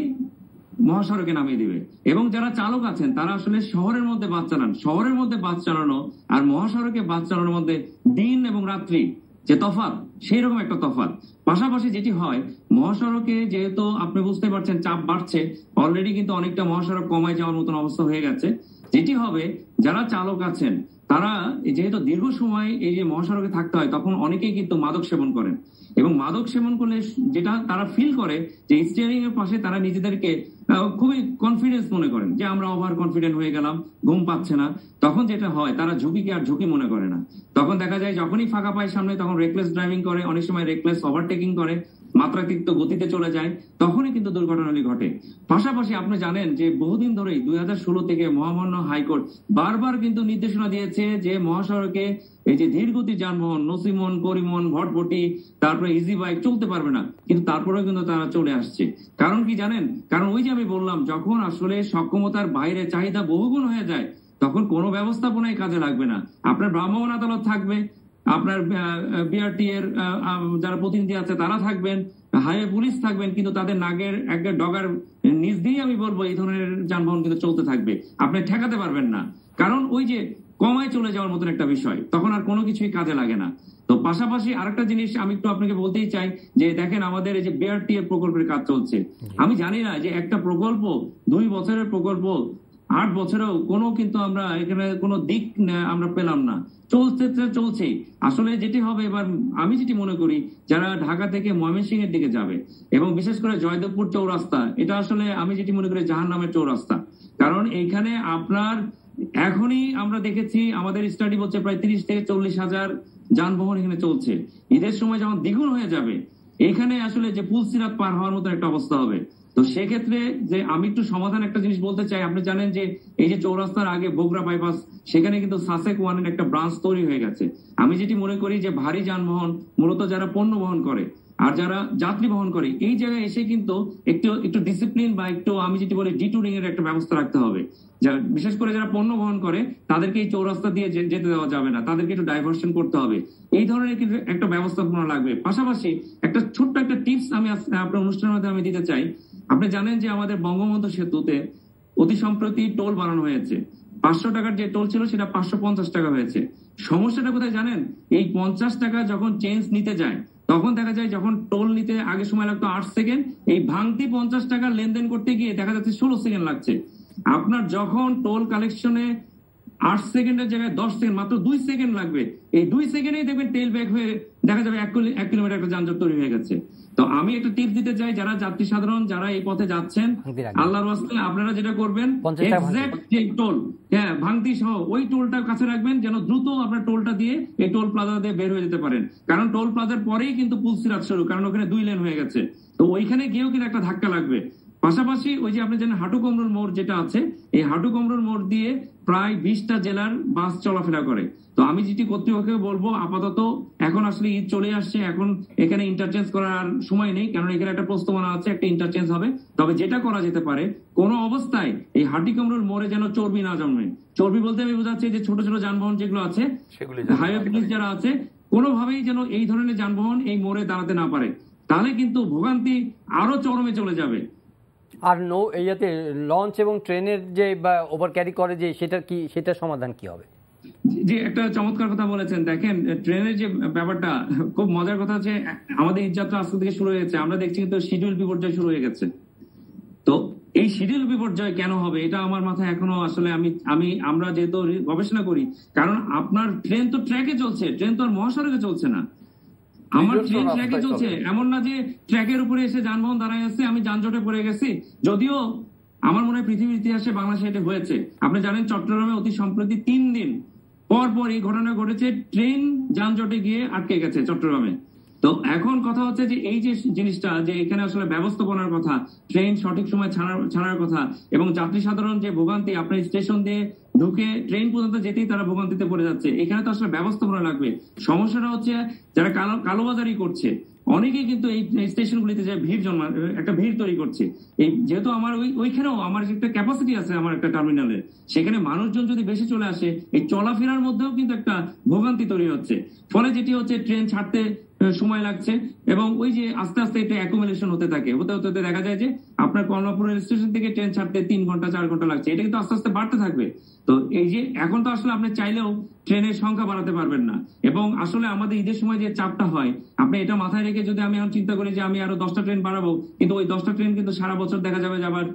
মহাসড়কে নামিয়ে দিবে। এবং যারা চালক আছেন তারা আসলে শহরের মধ্যে বাস চালান। শহরের মধ্যে বাস চালানো আর মহাসড়কে বাস চালানোর মধ্যে দিন এবং রাত্রি যে তফাৎ, সেই রকম একটা তফাৎ। পাশাপাশি যেটি হয়, মহাসড়কে যেহেতু আপনি বুঝতে পারছেন চাপ বাড়ছে, অলরেডি কিন্তু অনেকটা মহাসড়ক কমায় যাওয়ার মতন অবস্থা হয়ে গেছে। যেটি হবে, যারা চালক আছেন তারা যেহেতু দীর্ঘ সময় এই যে মহাসড়কে থাকতে হয়, তখন অনেকেই কিন্তু মাদক সেবন করেন, এবং মাদক সেবন করলে যেটা তারা ফিল করে যে স্টিয়ারিং এর পাশে তারা নিজেদেরকে খুবই কনফিডেন্স মনে করেন যে আমরা ওভার কনফিডেন্ট হয়ে গেলাম, ঘুম পাচ্ছে না। তখন যেটা হয়, তারা ঝুঁকিকে আর ঝুঁকি মনে করে না। তখন দেখা যায় যখনই ফাঁকা পায় সামনে, তখন রেকলেস ড্রাইভিং করে, অনেক সময় রেকলেস ওভারটেকিং করে, মাত্রাতিরিক্ত গতিতে চলে যায়, তখনই কিন্তু দুর্ঘটনাগুলি ঘটে। পাশাপাশি আপনি জানেন যে বহুদিন ধরেই 2016 থেকে মহামান্য হাইকোর্ট বারবার কিন্তু নির্দেশনা দিয়েছে যে মহাসড়কে এই যে ধীরগতি যানবাহন, নসিমন, করিমন, ভটভটি, তারপরে ইজি বাইক চলতে পারবে না, কিন্তু তারপরেও কিন্তু তারা চলে আসছে। কারণ কি জানেন? কারণ ওই যে আমি বললাম, যখন আসলে সক্ষমতার বাইরে চাহিদা বহুগুণ হয়ে যায়, তখন কোনো ব্যবস্থাপনাই কাজে লাগবে না। আপনার ভ্রাম্যমাণ আদালত থাকবে, আপনার বিআরটি এর যারা প্রতিনিধি আছে তারা থাকবেন, হাইওয়ে পুলিশ থাকবেন, কিন্তু তাদের নাগের একটা ডগার নিচ দিয়ে আমি বলবো এই ধরনের যানবাহন কিন্তু চলতে থাকবে, আপনি ঠেকাতে পারবেন না। কারণ ওই যে কমায় চলে যাওয়ার মতন একটা বিষয়, তখন আর কোনো কিছুই কাজে লাগে না। তো পাশাপাশি আরেকটা জিনিস আমি একটু আপনাকে বলতেই চাই, যে দেখেন আমাদের এই যে বিআরটি এর প্রকল্পের কাজ চলছে, আমি জানি না যে একটা প্রকল্প 2 বছরের প্রকল্প 8 বছরেও কোনো কিন্তু আমরা এখানে কোনো দিক আমরা পেলাম না, চলছে। আসলে যেটি হবে এবার, আমি যেটি মনে করি, যারা ঢাকা থেকে ময়মনসিংহ এর দিকে যাবে, এবং বিশেষ করে জয়দেবপুর চৌরাস্তা, এটা আসলে আমি যেটি মনে করি জাহান্নামের চৌরাস্তা। কারণ এইখানে আপনার এখনই আমরা দেখেছি, আমাদের স্টাডি বলছে প্রায় 30 থেকে 40 হাজার যানবাহন এখানে চলছে। ঈদের সময় যখন দ্বিগুণ হয়ে যাবে, এখানে আসলে যে পুলসিরাত পার হওয়ার মতো একটা অবস্থা হবে। তো সেক্ষেত্রে যে আমি একটু সমাধান একটা জিনিস বলতে চাই, আপনি জানেন যে এই যে চৌরাস্তার আগে বগুড়া বাইপাস, সেখানে কিন্তু সাসেক ওয়ানের একটা ব্রাঞ্চ তৈরি হয়ে গেছে। আমি যেটি মনে করি যে ভারী যানবাহন মূলত যারা পণ্য বহন করে আর যারা যাত্রী বহন করে, এই জায়গায় এসে কিন্তু একটু ডিসিপ্লিন বা একটু আমি যেটি বলি ডিটুরিং এর একটা ব্যবস্থা রাখতে হবে। বিশেষ করে যারা পণ্য বহন করে তাদেরকে এই চৌরাস্তা দিয়ে যেতে দেওয়া যাবে না, তাদেরকে একটু ডাইভার্সন করতে হবে। এই ধরনের কিন্তু একটা ব্যবস্থাপনা লাগবে। পাশাপাশি একটা ছোট্ট একটা টিপস আমি আপনার অনুষ্ঠানের মধ্যে আমি দিতে চাই। আপনি জানেন যে আমাদের বঙ্গবন্ধু সেতুতে অতি সম্প্রতি টোল বাড়ানো হয়েছে। 500 টাকার যে টোল ছিল সেটা 550 টাকা হয়েছে। সমস্যাটা কোথায় জানেন? এই 50 টাকা যখন চেঞ্জ নিতে যায়, তখন দেখা যায় যখন টোল নিতে আগে সময় লাগতো 8 সেকেন্ড, এই ভাঙতি 50 টাকা লেনদেন করতে গিয়ে দেখা যাচ্ছে 16 সেকেন্ড লাগছে। আপনার যখন টোল কালেকশনে 8 সেকেন্ডের জায়গায় 10 সেকেন্ড, মাত্র 2 সেকেন্ড লাগবে, এই 2 সেকেন্ডেই দেখবেন টেল ব্যাক হয়ে দেখা যাবে 1 কিলোমিটার একটা যানজট তৈরি হয়ে গেছে। তো আমি একটা টিপস দিতে চাই, যারা যাত্রী সাধারণ যারা এই পথে যাচ্ছেন, আল্লাহর ওয়াস্তে আপনারা যেটা করবেন, এক্সাক্ট যে টোল, হ্যাঁ ভাঙতি সহ ওই টোলটা কাছে রাখবেন, যেন দ্রুত আপনার টোলটা দিয়ে এই টোল প্লাজা দিয়ে বের হয়ে যেতে পারেন। কারণ টোল প্লাজার পরেই কিন্তু পুলসিরাত শুরু, কারণ ওখানে 2 লেন হয়ে গেছে। তো ওইখানে গিয়েও কিন্তু একটা ধাক্কা লাগবে। পাশাপাশি ওই যে আপনি জানেন হাটু কমরুল মোড় যেটা আছে, এই হাটু কমরুল মোড় দিয়ে প্রায় 20টা জেলার বাস চলাফেরা করে। তো আমি যেটি কর্তৃপক্ষকে বলবো, আপাতত এখন আসলে ঈদ চলে আসছে, এখন এখানে ইন্টারচেঞ্জ করার সময় নেই, কারণ এখানে একটা প্রস্তাবনা আছে, একটা ইন্টারচেঞ্জ হবে। তবে যেটা করা যেতে পারে, কোনো অবস্থায় এই হাটি কমরুল মোড়ে যেন চর্বি না জন্মে। চর্বি বলতে আমি বোঝাচ্ছি যে ছোট ছোট যানবাহন যেগুলো আছে, হাইওয়ে পুলিশ যারা আছে, কোনোভাবেই যেন এই ধরনের যানবাহন এই মোড়ে দাঁড়াতে না পারে, তাহলে কিন্তু ভোগান্তি আরো চরমে চলে যাবে।
আর ইয়াতে লঞ্চ এবং ট্রেনের যে ওভার ক্যারি করে যে সেটার সমাধান কি হবে?
যে একটা চমৎকার কথা বলেছেন। দেখেন ট্রেনের যে ব্যাপারটা, খুব মজার কথা হচ্ছে, আমাদের ঈদ যাত্রা আজকে থেকে শুরু হয়েছে, আমরা দেখছি কিন্তু শিডিউল বিপর্যয় শুরু হয়ে গেছে। তো এই শিডিউল বিপর্যয় কেন হবে এটা আমার মাথায় এখনো আসলে আমরা যেহেতু গবেষণা করি, কারণ আপনার ট্রেন তো ট্র্যাকে চলছে, ট্রেন তো আর মহাসড়কে চলছে না। আমার ট্রেন ট্র্যাকে চলছে, এমন না যে ট্র্যাকের উপরে এসে যানবাহন দাঁড়ায় আছে, আমি যানজটে পড়ে গেছি। যদিও আমার মনে হয় পৃথিবীর ইতিহাসে বাংলাদেশে এটা হয়েছে। আপনি জানেন চট্টগ্রামে অতি সম্প্রতি 3 দিন পর এই ঘটনা ঘটেছে, ট্রেন যানজটে গিয়ে আটকে গেছে চট্টগ্রামে। তো এখন কথা হচ্ছে যে এই যে জিনিসটা, যে এখানে আসলে ব্যবস্থাপনার কথা, ট্রেন সঠিক সময় ছাড়ার কথা, এবং যাত্রী সাধারণ যে ভোগান্তি, আপনার স্টেশন দিয়ে ঢুকে ট্রেন পর্যন্ত যেতেই তারা ভোগান্তিতে পড়ে যাচ্ছে, এখানে তো আসলে ব্যবস্থাপনা লাগবে। সমস্যাটা হচ্ছে যারা কালোবাজারি করছে, অনেকেই কিন্তু এই স্টেশনগুলিতে যে একটা ভিড় তৈরি করছে। এই যেহেতু আমার ওইখানেও আমার একটা ক্যাপাসিটি আছে, আমার একটা টার্মিনালে, সেখানে মানুষজন যদি বেশি চলে আসে, এই চলাফেরার মধ্যেও কিন্তু একটা ভোগান্তি তৈরি হচ্ছে। ফলে যেটি হচ্ছে ট্রেন ছাড়তে সময় লাগছে, এবং ওই যে আস্তে আস্তে এটা অ্যাকুমুলেশন হতে থাকে, হতে হতে দেখা যায় যে আপনার কর্ণপুরের স্টেশন থেকে ট্রেন ছাড়তে 3 ঘন্টা 4 ঘন্টা লাগছে। এটা কিন্তু আস্তে আস্তে বাড়তে থাকবে। তো এই যে এখন তো আসলে আপনি চাইলেও ট্রেনের সংখ্যা বাড়াতে পারবেন না, এবং আসলে আমাদের ঈদের সময় যে চাপটা হয়, আপনি এটা মাথায় রেখে যদি আমি এখন চিন্তা করি যে আমি আরো 10টা ট্রেন বাড়াবো, কিন্তু ওই 10টা ট্রেন কিন্তু সারা বছর দেখা যাবে যে আবার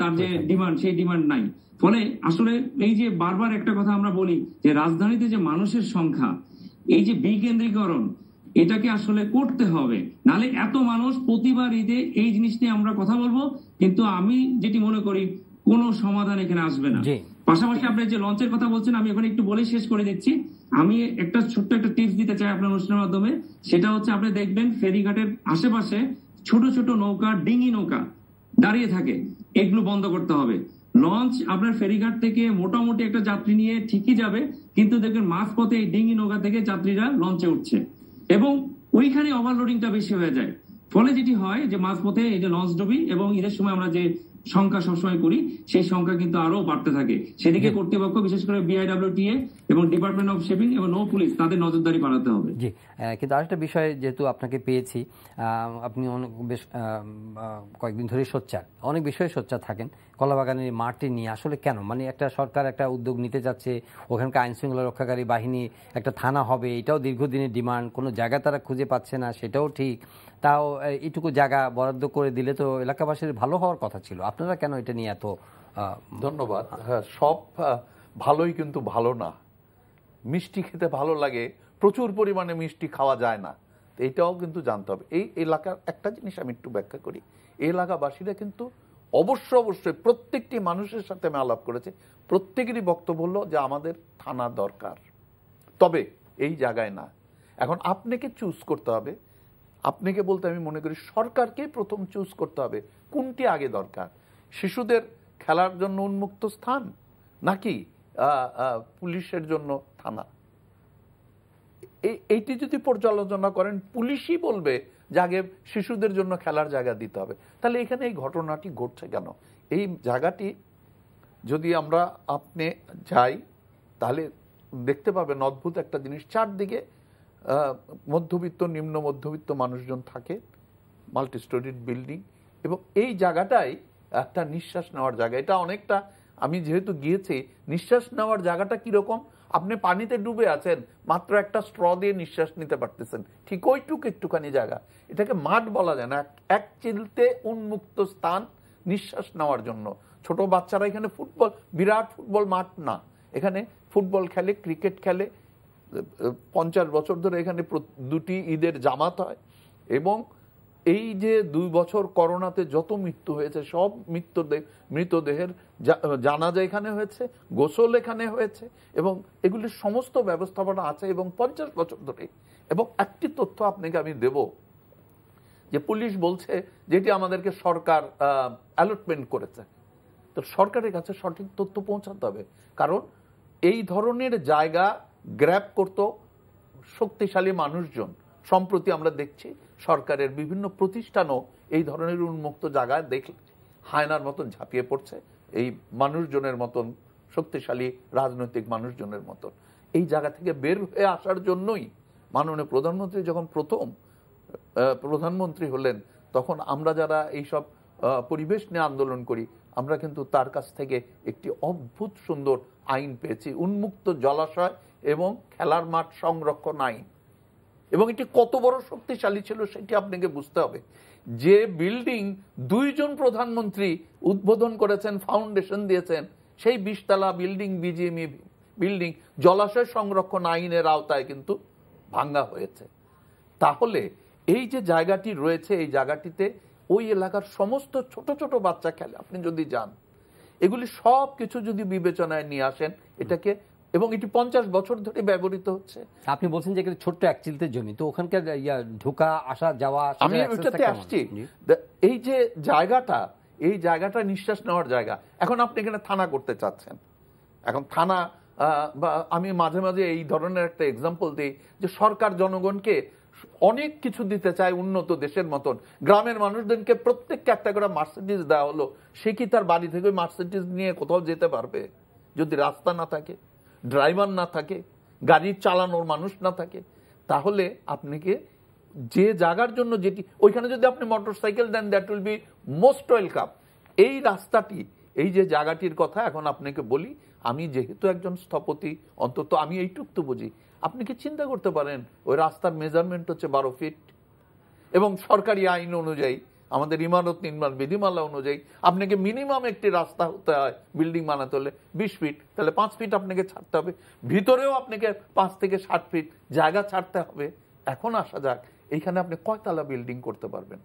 তার যে ডিমান্ড, সেই ডিমান্ড নাই। ফলে আসলে এই যে বারবার একটা কথা আমরা বলি যে রাজধানীতে যে মানুষের সংখ্যা, এই যে বিকেন্দ্রীকরণ, এটাকে আসলে করতে হবে, নালে এত মানুষ প্রতিবার ঈদে এই জিনিস নিয়ে আমরা কথা বলবো, কিন্তু আমি যেটি মনে করি কোনো সমাধান এখানে আসবে না। পাশাপাশি আপনি যে লঞ্চের কথা বলছেন, আমি এখন একটু বলে শেষ করে দিচ্ছি। আমি একটা ছোট্ট একটা টিপস দিতে চাই আপনার অনুষ্ঠানের মাধ্যমে। সেটা হচ্ছে আপনি দেখবেন ফেরিঘাটের আশেপাশে ছোট ছোট নৌকা, ডিঙি নৌকা দাঁড়িয়ে থাকে, এগুলো বন্ধ করতে হবে। লঞ্চ আপনার ফেরিঘাট থেকে মোটামুটি একটা যাত্রী নিয়ে ঠিকই যাবে, কিন্তু দেখবেন মাঝপথে এই ডিঙি নৌকা থেকে যাত্রীরা লঞ্চে উঠছে, এবং ওইখানে ওভারলোডিংটা বেশি হয়ে যায়। ফলে যেটি হয় যে মাঝপথে এই যে লঞ্চ ডুবি, এবং ঈদের সময় আমরা যে সংখ্যা সবসময় করি, সেই সংখ্যা কিন্তু আরো বাড়তে থাকে। সেদিকে কর্তৃপক্ষ, বিশেষ করে বিআইডব্লিউটিএ এবং ডিপার্টমেন্ট অফ শিপিং এবং নৌ পুলিশ, তাদের নজরদারি বাড়াতে হবে।
জি, কিন্তু আরেকটা বিষয়, যেহেতু আপনাকে পেয়েছি, আপনি অনেক বেশ কয়েকদিন ধরে সোচ্চার, অনেক বিষয়ে সোচ্চার থাকেন। কলাবাগানের মাঠটি নিয়ে আসলে কেন, মানে একটা সরকার একটা উদ্যোগ নিতে যাচ্ছে, ওখানকার আইন শৃঙ্খলা রক্ষাকারী বাহিনী একটা থানা হবে, এটাও দীর্ঘদিনের ডিমান্ড, কোনো জায়গা তারা খুঁজে পাচ্ছে না, সেটাও ঠিক। তাও এইটুকু জায়গা বরাদ্দ করে দিলে তো এলাকাবাসীর ভালো হওয়ার কথা ছিল, আপনারা কেন এটা নিয়ে এত?
ধন্যবাদ। হ্যাঁ, সব ভালোই কিন্তু ভালো না। মিষ্টি খেতে ভালো লাগে, প্রচুর পরিমাণে মিষ্টি খাওয়া যায় না, এইটাও কিন্তু জানতে হবে। এই এলাকার একটা জিনিস আমি একটু ব্যাখ্যা করি। এই এলাকাবাসীরা কিন্তু অবশ্যই প্রত্যেকটি মানুষের সাথে আমি আলাপ করেছি, প্রত্যেকেরই বক্তব্য হলো যে আমাদের থানা দরকার, তবে এই জায়গায় না। এখন আপনাকে চুজ করতে হবে। আপনাকে বলতে আমি মনে করি সরকারকে প্রথম চুজ করতে হবে কোনটি আগে দরকার, শিশুদের খেলার জন্য উন্মুক্ত স্থান নাকি পুলিশের জন্য থানা। এইটি যদি পর্যালোচনা করেন, পুলিশই বলবে যে আগে শিশুদের জন্য খেলার জায়গা দিতে হবে। তাহলে এখানে এই ঘটনাটি ঘটছে কেন? এই জায়গাটি যদি আমরা আপনি যাই, তাহলে দেখতে পাবেন অদ্ভুত একটা জিনিস। চারদিকে মধ্যবিত্ত, নিম্ন মধ্যবিত্ত মানুষজন থাকে, মাল্টি স্টোরিড বিল্ডিং, এবং এই জায়গাটাই একটা নিঃশ্বাস নেওয়ার জায়গা। এটা অনেকটা, আমি যেহেতু গিয়েছি, নিঃশ্বাস নেওয়ার জায়গাটা কিরকম, আপনি পানিতে ডুবে আছেন, মাত্র একটা স্ট্র দিয়ে নিঃশ্বাস নিতে পারতেছেন, ঠিক ওইটুকু একটুখানি জায়গা। এটাকে মাঠ বলা যায় না, এক চিলতে উন্মুক্ত স্থান নিঃশ্বাস নেওয়ার জন্য। ছোট বাচ্চারা এখানে ফুটবল, বিরাট ফুটবল মাঠ না, এখানে ফুটবল খেলে, ক্রিকেট খেলে। 50 বছর ধরে এখানে 2টি ঈদের জামাত হয়, এবং এই যে 2 বছর করোনাতে যত মৃত্যু হয়েছে, সব মৃতদেহের জানাজা এখানে হয়েছে, গোসল এখানে হয়েছে, এবং এগুলির সমস্ত ব্যবস্থাপনা আছে, এবং 50 বছর ধরে। এবং একটি তথ্য আপনাকে আমি দেব, যে পুলিশ বলছে যেটি আমাদেরকে সরকার অ্যালটমেন্ট করেছে, তো সরকারের কাছে সঠিক তথ্য পৌঁছাতে হবে। কারণ এই ধরনের জায়গা গ্র্যাব করত শক্তিশালী মানুষজন। সম্প্রতি আমরা দেখছি সরকারের বিভিন্ন প্রতিষ্ঠানও এই ধরনের উন্মুক্ত জায়গায় দেখলে হায়নার মতন ঝাঁপিয়ে পড়ছে, এই মানুষজনের মতন, শক্তিশালী রাজনৈতিক মানুষজনের মতন। এই জায়গা থেকে বের হয়ে আসার জন্যই মাননীয় প্রধানমন্ত্রী যখন প্রথম প্রধানমন্ত্রী হলেন, তখন আমরা যারা এইসব পরিবেশ নিয়ে আন্দোলন করি, আমরা কিন্তু তার কাছ থেকে একটি অদ্ভুত সুন্দর আইন পেয়েছি, উন্মুক্ত জলাশয় এবং খেলার মাঠ সংরক্ষণ আইন। এবং এটি কত বড় শক্তিশালী ছিল সেটি আপনাকে বুঝতে হবে। যে বিল্ডিং 2 জন প্রধানমন্ত্রী উদ্বোধন করেছেন, ফাউন্ডেশন দিয়েছেন, সেই 20 তলা বিল্ডিং, বিজিএমই বিল্ডিং জলাশয় সংরক্ষণ আইনের আওতায় কিন্তু ভাঙ্গা হয়েছে। তাহলে এই যে জায়গাটি রয়েছে, এই জায়গাটিতে ওই এলাকার সমস্ত ছোট ছোট বাচ্চা খেলে, আপনি যদি যান, এগুলি সব কিছু যদি বিবেচনায় নিয়ে আসেন এটাকে, এবং এটি 50 বছর ধরে ব্যবহৃত হচ্ছে।
আপনি বলছেন যে ছোট্ট 1 চিলতে জমি, তো ওখানকার ঢোকা আসা যাওয়া,
আমি ওইটাতে আসছি। এই যে জায়গাটা, এই জায়গাটা নিঃশ্বাস নেওয়ার জায়গা। এখন আপনি এখানে থানা করতে চাচ্ছেন, এখন থানা বা আমি মাঝে মাঝে এই ধরনের একটা এক্সাম্পল দিই যে সরকার জনগণকে অনেক কিছু দিতে চায় উন্নত দেশের মতন, গ্রামের মানুষদেরকে প্রত্যেককে একটা করে মার্সিডিজ দেওয়া হলো, সে কি তার বাড়ি থেকে মার্সিডিজ নিয়ে কোথাও যেতে পারবে যদি রাস্তা না থাকে, ড্রাইভার না থাকে, গাড়ি চালানোর মানুষ না থাকে? তাহলে আপনাকে যে জায়গার জন্য যেটি, ওইখানে যদি আপনি মোটরসাইকেল দেন, that will be most welcome. এই রাস্তাটি, এই যে জায়গাটির কথা এখন আপনাকে বলি, আমি যেহেতু একজন স্থপতি, অন্তত আমি এইটুক তো বুঝি। আপনি কি চিন্তা করতে পারেন ওই রাস্তার মেজারমেন্ট হচ্ছে 12 ফিট, এবং সরকারি আইন অনুযায়ী, আমাদের ইমারত নির্মাণ বিধিমালা অনুযায়ী আপনাকে মিনিমাম একটি রাস্তা হতে হয় বিল্ডিং বানাতে হলে 20 ফিট, তাহলে 5 ফিট আপনাকে ছাড়তে হবে, ভিতরেও আপনাকে 5 থেকে 60 ফিট জায়গা ছাড়তে হবে। এখন আসা যাক, এইখানে আপনি কয়তলা বিল্ডিং করতে পারবেন?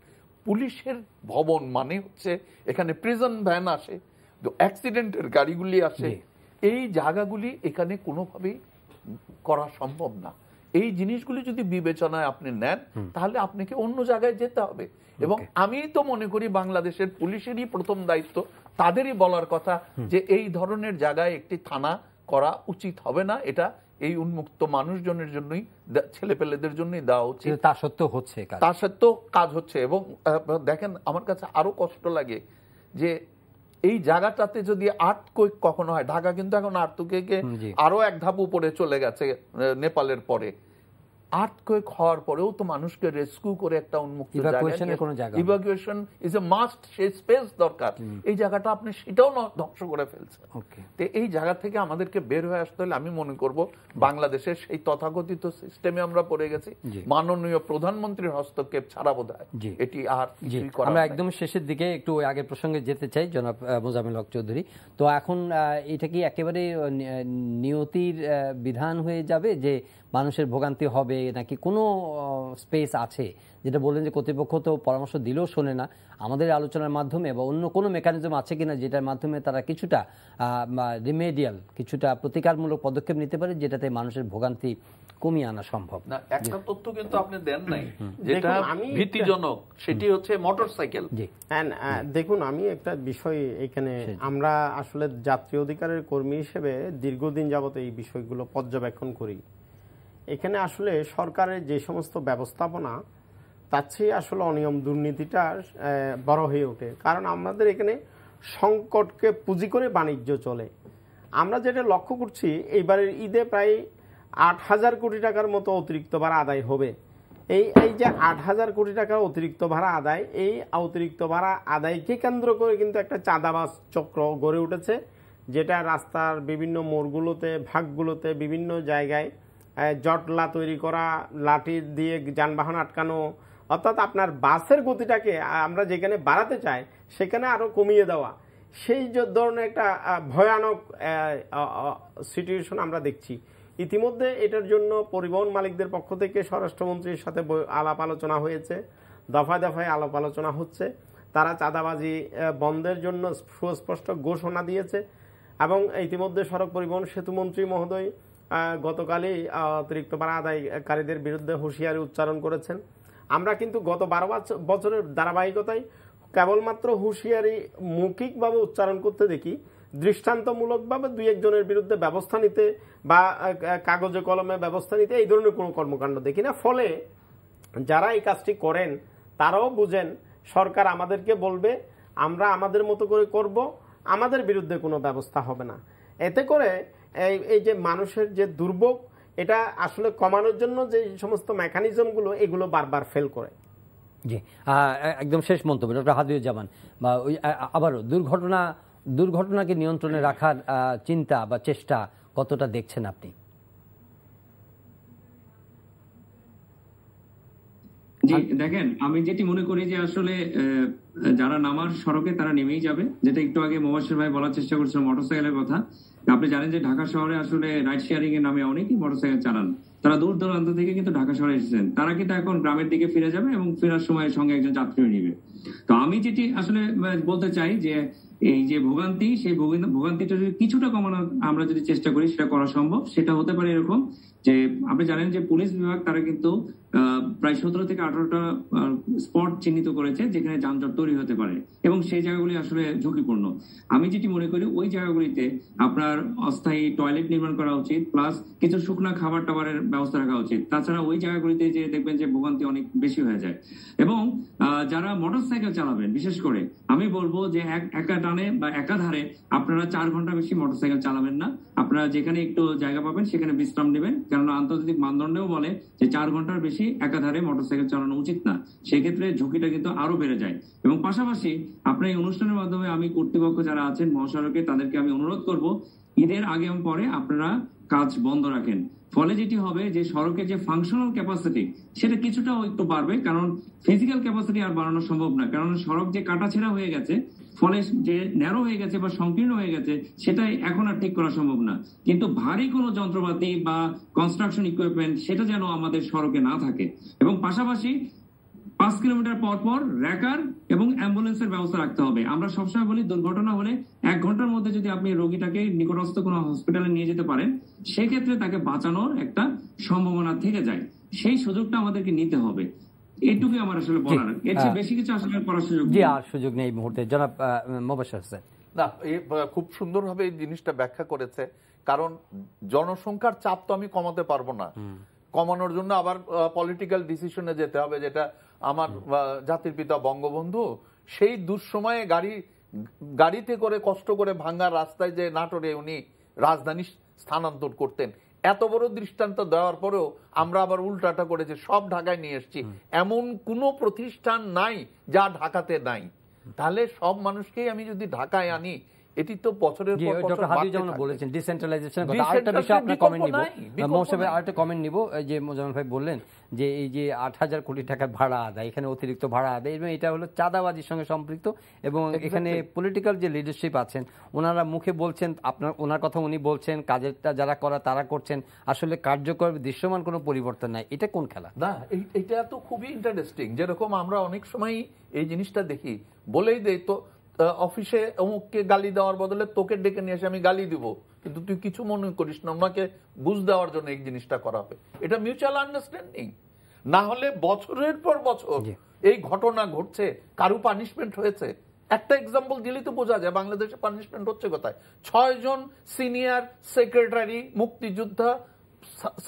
পুলিশের ভবন মানে হচ্ছে এখানে প্রিজন ভ্যান আসে, অ্যাক্সিডেন্টের গাড়িগুলি আসে, এই জায়গাগুলি এখানে কোনোভাবেই করা সম্ভব না। এই জিনিসগুলি যদি বিবেচনায় আপনি নেন তাহলে আপনাকে অন্য জায়গায় যেতে হবে। এবং আমি তো মনে করি বাংলাদেশের পুলিশেরই প্রথম দায়িত্ব, তাদেরই বলার কথা যে এই ধরনের জায়গায় একটি থানা করা উচিত হবে না, এটা এই উন্মুক্ত মানুষজনের জন্যই, ছেলেপেলেদের জন্যই দেওয়া উচিত।
তা সত্ত্বেও হচ্ছে,
তা সত্ত্বেও কাজ হচ্ছে। এবং দেখেন, আমার কাছে আরো কষ্ট লাগে যে এই জায়গাটাতে যদি আর্থকুয়েক কখনো হয়, ঢাকা কিন্তু এখন আর্থকুয়েকে আরো এক ধাপ উপরে চলে গেছে নেপালের পরে, আর্থকুয়েক হওয়ার পরেও তো মানুষকে রেস্কিউ করে একটা উন্মুক্ত জায়গা, ইভাকুয়েশন ইজ এ মাস্ট, সেই স্পেস দরকার। এই জায়গাটা আপনি সেটাও ধ্বংস করে ফেলছেন। তো এই জায়গা থেকে আমাদেরকে বের হয়ে আসতে হলে আমি মনে করব বাংলাদেশের সেই তথাকথিত সিস্টেমে আমরা পড়ে গেছি, মাননীয় প্রধানমন্ত্রীর হস্তক্ষেপ ছাড়া বোধহয় এটি আর কিছুই করা।
আমরা একদম শেষের দিকে একটু আগের প্রসঙ্গে যেতে চাই, জনাব মোজাম্মেল হক চৌধুরী। তো এখন এটা কি একেবারে নিয়তির বিধান হয়ে যাবে যে মানুষের ভোগান্তি হবে, নাকি কোনো স্পেস আছে? যেটা বললেন যে কর্তৃপক্ষ তো পরামর্শ দিলেও শোনে না, আমাদের আলোচনার মাধ্যমে বা অন্য কোনো মেকানিজম আছে কিনা যেটার মাধ্যমে তারা কিছুটা রিমেডিয়াল, কিছুটা প্রতিকারমূলক পদক্ষেপ নিতে পারে যেটাতে মানুষের ভোগান্তি কমিয়ে আনা সম্ভব?
না, একটা তথ্য কিন্তু আপনি দেন নাই যেটা ভীতিজনক, সেটি হচ্ছে মোটরসাইকেল।
দেখুন, আমি একটা বিষয় এখানে, আমরা আসলে যাত্রী অধিকারের কর্মী হিসেবে দীর্ঘদিন যাবত এই বিষয়গুলো পর্যবেক্ষণ করি। এখানে আসলে সরকারের যে সমস্ত ব্যবস্থাপনা, তার চেয়ে আসলে অনিয়ম, দুর্নীতিটা বড় হয়ে ওঠে। কারণ আমাদের এখানে সংকটকে পুঁজি করে বাণিজ্য চলে। আমরা যেটা লক্ষ্য করছি, এইবারের ঈদে প্রায় 8,000 কোটি টাকার মতো অতিরিক্ত ভাড়া আদায় হবে। এই যে 8,000 কোটি টাকা অতিরিক্ত ভাড়া আদায়, এই অতিরিক্ত ভাড়া আদায়কে কেন্দ্র করে কিন্তু একটা চাঁদাবাজ চক্র গড়ে উঠেছে, যেটা রাস্তার বিভিন্ন মোড়গুলোতে, ভাগগুলোতে, বিভিন্ন জায়গায় জটলা তৈরি করা, লাঠি দিয়ে যানবাহন আটকানো, অর্থাৎ আপনার বাসের গতিটাকে আমরা যেখানে বাড়াতে চাই সেখানে আরো কমিয়ে দেওয়া, সেই ধরনের একটা ভয়ানক সিচুয়েশন আমরা দেখছি। ইতিমধ্যে এটার জন্য পরিবহন মালিকদের পক্ষ থেকে স্বরাষ্ট্রমন্ত্রীর সাথে আলাপ আলোচনা হয়েছে, দফায় দফায় আলাপ আলোচনা হচ্ছে। তারা চাঁদাবাজি বন্ধের জন্য সুস্পষ্ট ঘোষণা দিয়েছে। এবং ইতিমধ্যে সড়ক পরিবহন সেতু মন্ত্রী মহোদয় গতকালই অতিরিক্ত ভাড়া আদায়কারীদের বিরুদ্ধে হুঁশিয়ারি উচ্চারণ করেছেন। আমরা কিন্তু গত 12 বছরের ধারাবাহিকতায় কেবলমাত্র হুঁশিয়ারি মৌখিকভাবে উচ্চারণ করতে দেখি, দৃষ্টান্তমূলকভাবে 2-1 জনের বিরুদ্ধে ব্যবস্থা নিতে বা কাগজে কলমে ব্যবস্থা নিতে এই ধরনের কোনো কর্মকাণ্ড দেখি না। ফলে যারা এই কাজটি করেন তারাও বুঝেন সরকার আমাদেরকে বলবে, আমরা আমাদের মতো করে করব, আমাদের বিরুদ্ধে কোনো ব্যবস্থা হবে না। এতে করে এই যে মানুষের যে দুর্ভোগ, এটা আসলে কমানোর জন্য যে সমস্ত মেকানিজমগুলো, এগুলো বারবার ফেল করে।
জি, একদম শেষ মন্তব্য ডক্টর হাদিউজ্জামান, বা ওই আবারও দুর্ঘটনাকে নিয়ন্ত্রণে রাখার চিন্তা বা চেষ্টা কতটা দেখছেন আপনি?
জি দেখেন, আমি যেটি মনে করি যে আসলে যারা নামার সড়কে তারা নেমেই যাবে, যেটা একটু আগে মোবাশ্বের ভাই বলার চেষ্টা করছিল মোটরসাইকেলের কথা। আপনি জানেন যে ঢাকা শহরে আসলে রাইড শেয়ারিং এর নামে অনেকেই মোটরসাইকেল চালান, তারা দূর দূরান্ত থেকে কিন্তু ঢাকা শহরে এসেছেন, তারা কিন্তু এখন গ্রামের দিকে ফিরে যাবে এবং ফেরার সময় সঙ্গে একজন যাত্রী নিবে। তো আমি যেটি আসলে বলতে চাই যে এই যে ভোগান্তি, সেই ভোগান্তিটা যদি কিছুটা কমানোর আমরা যদি চেষ্টা করি, সেটা করা সম্ভব। সেটা হতে পারে এরকম যে আপনি জানেন যে পুলিশ বিভাগ তারা কিন্তু প্রায় 17 থেকে 18টা স্পট চিহ্নিত করেছে যেখানে যানজট তৈরি হতে পারে এবং সেই জায়গাগুলি আসলে ঝুঁকিপূর্ণ। আমি যেটি মনে করি ওই জায়গাগুলিতে আপনার অস্থায়ী টয়লেট নির্মাণ করা উচিত, প্লাস কিছু শুকনা খাবার টাবারের ব্যবস্থা রাখা উচিত। তাছাড়া ওই জায়গাগুলিতে যে দেখবেন যে ভোগান্তি অনেক বেশি হয়ে যায়। এবং যারা মোটরসাইকেল চালাবেন বিশেষ করে আমি বলবো যে একা টানে বা একাধারে আপনারা 4 ঘন্টা বেশি মোটরসাইকেল চালাবেন না। আপনারা যেখানে একটু জায়গা পাবেন সেখানে বিশ্রাম নেবেন, কেননা আন্তর্জাতিক মানদণ্ডেও বলে যে 4 ঘন্টার বেশি একাধারে মোটরসাইকেল চালানো উচিত না। সেক্ষেত্রে ঝুঁকিটা কিন্তু আরো বেড়ে যায়। এবং পাশাপাশি আপনার এই অনুষ্ঠানের মাধ্যমে আমি কর্তৃপক্ষ যারা আছেন মহাসড়কে তাদেরকে আমি অনুরোধ করব, ঈদের আগে এবং পরে আপনারা কাজ বন্ধ রাখেন। ফলে যেটি হবে যে সড়কের যে ফাংশনাল ক্যাপাসিটি সেটা কিছুটা একটু বাড়বে, কারণ ফিজিক্যাল ক্যাপাসিটি আর বাড়ানো সম্ভব না, কারণ সড়ক যে কাটাছেঁড়া হয়ে গেছে, ফলে যে ন্যারো হয়ে গেছে বা সংকীর্ণ হয়ে গেছে সেটাই এখন আর ঠিক করা সম্ভব না। কিন্তু ভারী কোনো যন্ত্রপাতি বা কনস্ট্রাকশন ইকুইপমেন্ট সেটা যেন আমাদের সড়কে না থাকে। এবং পাশাপাশি 5 কিলোমিটার পর পর র্যাকার এবং অ্যাম্বুলেন্সের ব্যবস্থা রাখতে হবে। আমরা সবসময় বলি দুর্ঘটনা হলে 1 ঘন্টার মধ্যে যদি আপনি রোগীটাকে নিকটস্থ কোনো হসপিটালে নিয়ে যেতে পারেন, সেক্ষেত্রে তাকে বাঁচানোর একটা সম্ভাবনা থেকে যায়। সেই সুযোগটা আমাদেরকে নিতে হবে। এটুকুই আমার আসলে বলার, এর চেয়ে বেশি কিছু আসলে করার সুযোগ
জি আর সুযোগ নেই এই মুহূর্তে। জনাব মোবাশ্বের হোসেন।
না, খুব সুন্দরভাবে এই জিনিসটা ব্যাখ্যা করেছে। কারণ জনসংখ্যার চাপ তো আমি কমাতে পারবো না, কমানোর জন্য আবার পলিটিক্যাল ডিসিশনে যেতে হবে, যেটা আমার জাতির পিতা বঙ্গবন্ধু সেই দুঃসময়ে গাড়িতে করে কষ্ট করে ভাঙ্গা রাস্তায় যে নাটোরে উনি রাজধানী স্থানান্তর করতেন। এত বড় দৃষ্টান্ত দেওয়ার পরেও আমরা আবার উল্টাটা করেছি, সব ঢাকায় নিয়ে এসেছি। এমন কোনো প্রতিষ্ঠান নাই যা ঢাকাতে নাই। তাহলে সব মানুষকেই আমি যদি ঢাকায় আনি, এটি তো বছরের পর বছর
বলেছেন ডিসেন্ট্রালাইজেশন কথা। আরেকটা বিষয় আপনার কমেন্ট নিব, মৌসুমে আরেকটা কমেন্ট নিব। যে মোজাম্মেল ভাই বললেন যে এই যে 8,000 কোটি টাকার ভাড়া আদায়, এখানে অতিরিক্ত ভাড়া আদায়, এবং এটা হলো চাঁদাবাজির সঙ্গে সম্পৃক্ত। এবং এখানে পলিটিক্যাল যে লিডারশিপ আছেন ওনারা মুখে বলছেন, ওনার কথা উনি বলছেন, কাজেরটা যারা করা তারা করছেন, আসলে কার্যকর দৃশ্যমান কোনো পরিবর্তন নাই। এটা কোন খেলা?
না, এটা তো খুবই ইন্টারেস্টিং। যেরকম আমরা অনেক সময় এই জিনিসটা দেখি, বলেই দেই তো অফিসে অমুককে গালি দেওয়ার বদলে তোকে ডেকে নিয়ে এসে আমি গালি দিব, কিন্তু তুই কিছু মনে করিস না, ওনাকে বুঝ দেওয়ার জন্য এই জিনিসটা করা হবে। এটা মিউচুয়াল আন্ডারস্ট্যান্ডিং। না হলে বছরের পর বছর এই ঘটনা ঘটছে, কারো পানিশমেন্ট হয়েছে। একটা এক্সাম্পল দিলেই তো বোঝা যায় বাংলাদেশে পানিশমেন্ট হচ্ছে কোথায়। 6 জন সিনিয়র সেক্রেটারি মুক্তিযোদ্ধা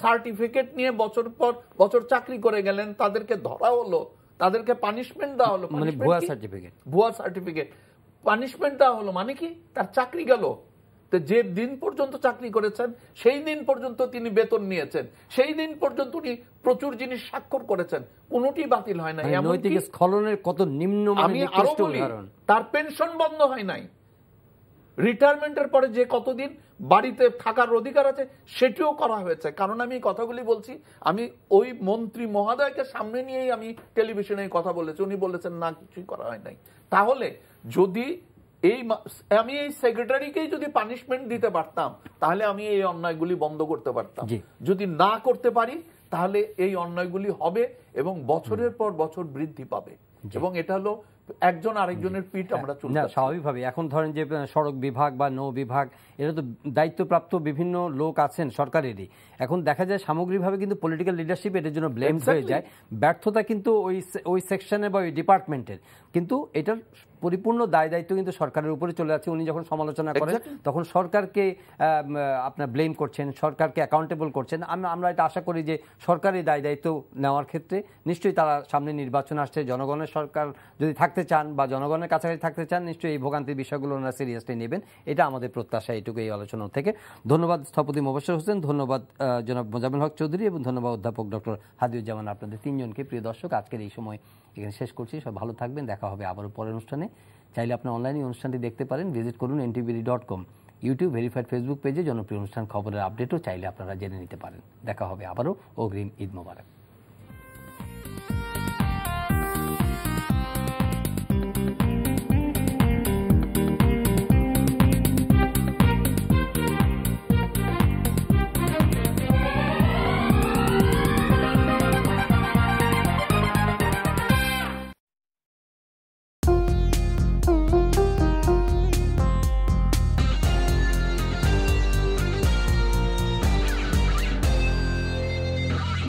সার্টিফিকেট নিয়ে বছর পর বছর চাকরি করে গেলেন, তাদেরকে ধরা হলো, তাদেরকে পানিশমেন্ট দেওয়া হলো, ভুয়া সার্টিফিকেট পানিশমেন্ট দেওয়া হলো। মানে কি? তার চাকরি গেল। তো যে দিন পর্যন্ত চাকরি করেছেন সেই দিন পর্যন্ত তিনি বেতন নিয়েছেন, সেই দিন পর্যন্ত উনি প্রচুর জিনিস স্বাক্ষর করেছেন, কোনটি বাতিল হয় নাই।
নৈতিক স্খলনের কত নিম্ন,
আমি আরো বলি, তার পেনশন বন্ধ হয় নাই। রিটায়ারমেন্টের পরে যে কতদিন বাড়িতে থাকার অধিকার আছে সেটিও করা হয়েছে। কারণ আমি এই কথাগুলি বলছি, আমি ওই মন্ত্রী মহোদয়কে সামনে নিয়েই আমি টেলিভিশনে কথা বলেছি, উনি বলেছেন না কিছুই করা হয় নাই। তাহলে যদি আমি এই সেক্রেটারিকেই যদি পানিশমেন্ট দিতে পারতাম, তাহলে আমি এই অন্যায়গুলি বন্ধ করতে পারতাম। যদি না করতে পারি তাহলে এই অন্যায়গুলি হবে এবং বছরের পর বছর বৃদ্ধি পাবে। এবং এটা হলো একজন আরেকজনের পিঠ আমরা চলতে না
স্বাভাবিকভাবে। এখন ধরেন যে সড়ক বিভাগ বা নৌ বিভাগ, এরা তো দায়িত্বপ্রাপ্ত বিভিন্ন লোক আছেন সরকারেরই। এখন দেখা যায় সামগ্রিকভাবে কিন্তু পলিটিক্যাল লিডারশিপ এটার জন্য ব্লেম হয়ে যায়। ব্যর্থতা কিন্তু ওই সেকশনের বা ওই ডিপার্টমেন্টের, কিন্তু এটার পরিপূর্ণ দায় দায়িত্ব কিন্তু সরকারের উপরে চলে যাচ্ছে। উনি যখন সমালোচনা করেন তখন সরকারকে আপনার ব্লেম করছেন, সরকারকে অ্যাকাউন্টেবল করছেন। আমরা এটা আশা করি যে সরকারি দায় দায়িত্ব নেওয়ার ক্ষেত্রে নিশ্চয়ই তারা সামনে নির্বাচন আসছে, জনগণের সরকার যদি থাকতে চান বা জনগণের কাছাকাছি থাকতে চান, নিশ্চয়ই এই ভোগান্তির বিষয়গুলো ওনারা সিরিয়াসলি নেবেন। এটা আমাদের প্রত্যাশা। এইটুকু এই আলোচনা থেকে ধন্যবাদ স্থপতি মোবাশ্বের হোসেন, ধন্যবাদ জনাব মোজাম্মেল হক চৌধুরী এবং ধন্যবাদ অধ্যাপক ডক্টর হাদিউজ্জামান। আপনাদের তিনজনকে প্রিয় দর্শক আজকের এই সময় এখানে শেষ করছি। সব ভালো থাকবেন, দেখা হবে আবারও পরের অনুষ্ঠানে। চাইলে আপনার অনলাইনে অনুষ্ঠানটি দেখতে পারেন, ভিজিট করুন ntvd.com, ইউটিউব ভেরিফাইড ফেসবুক পেজে জনপ্রিয় অনুষ্ঠান খবরের আপডেটও চাইলে আপনারা জেনে নিতে পারেন। দেখা হবে আবারও। অগ্রিম ঈদ মোবারক।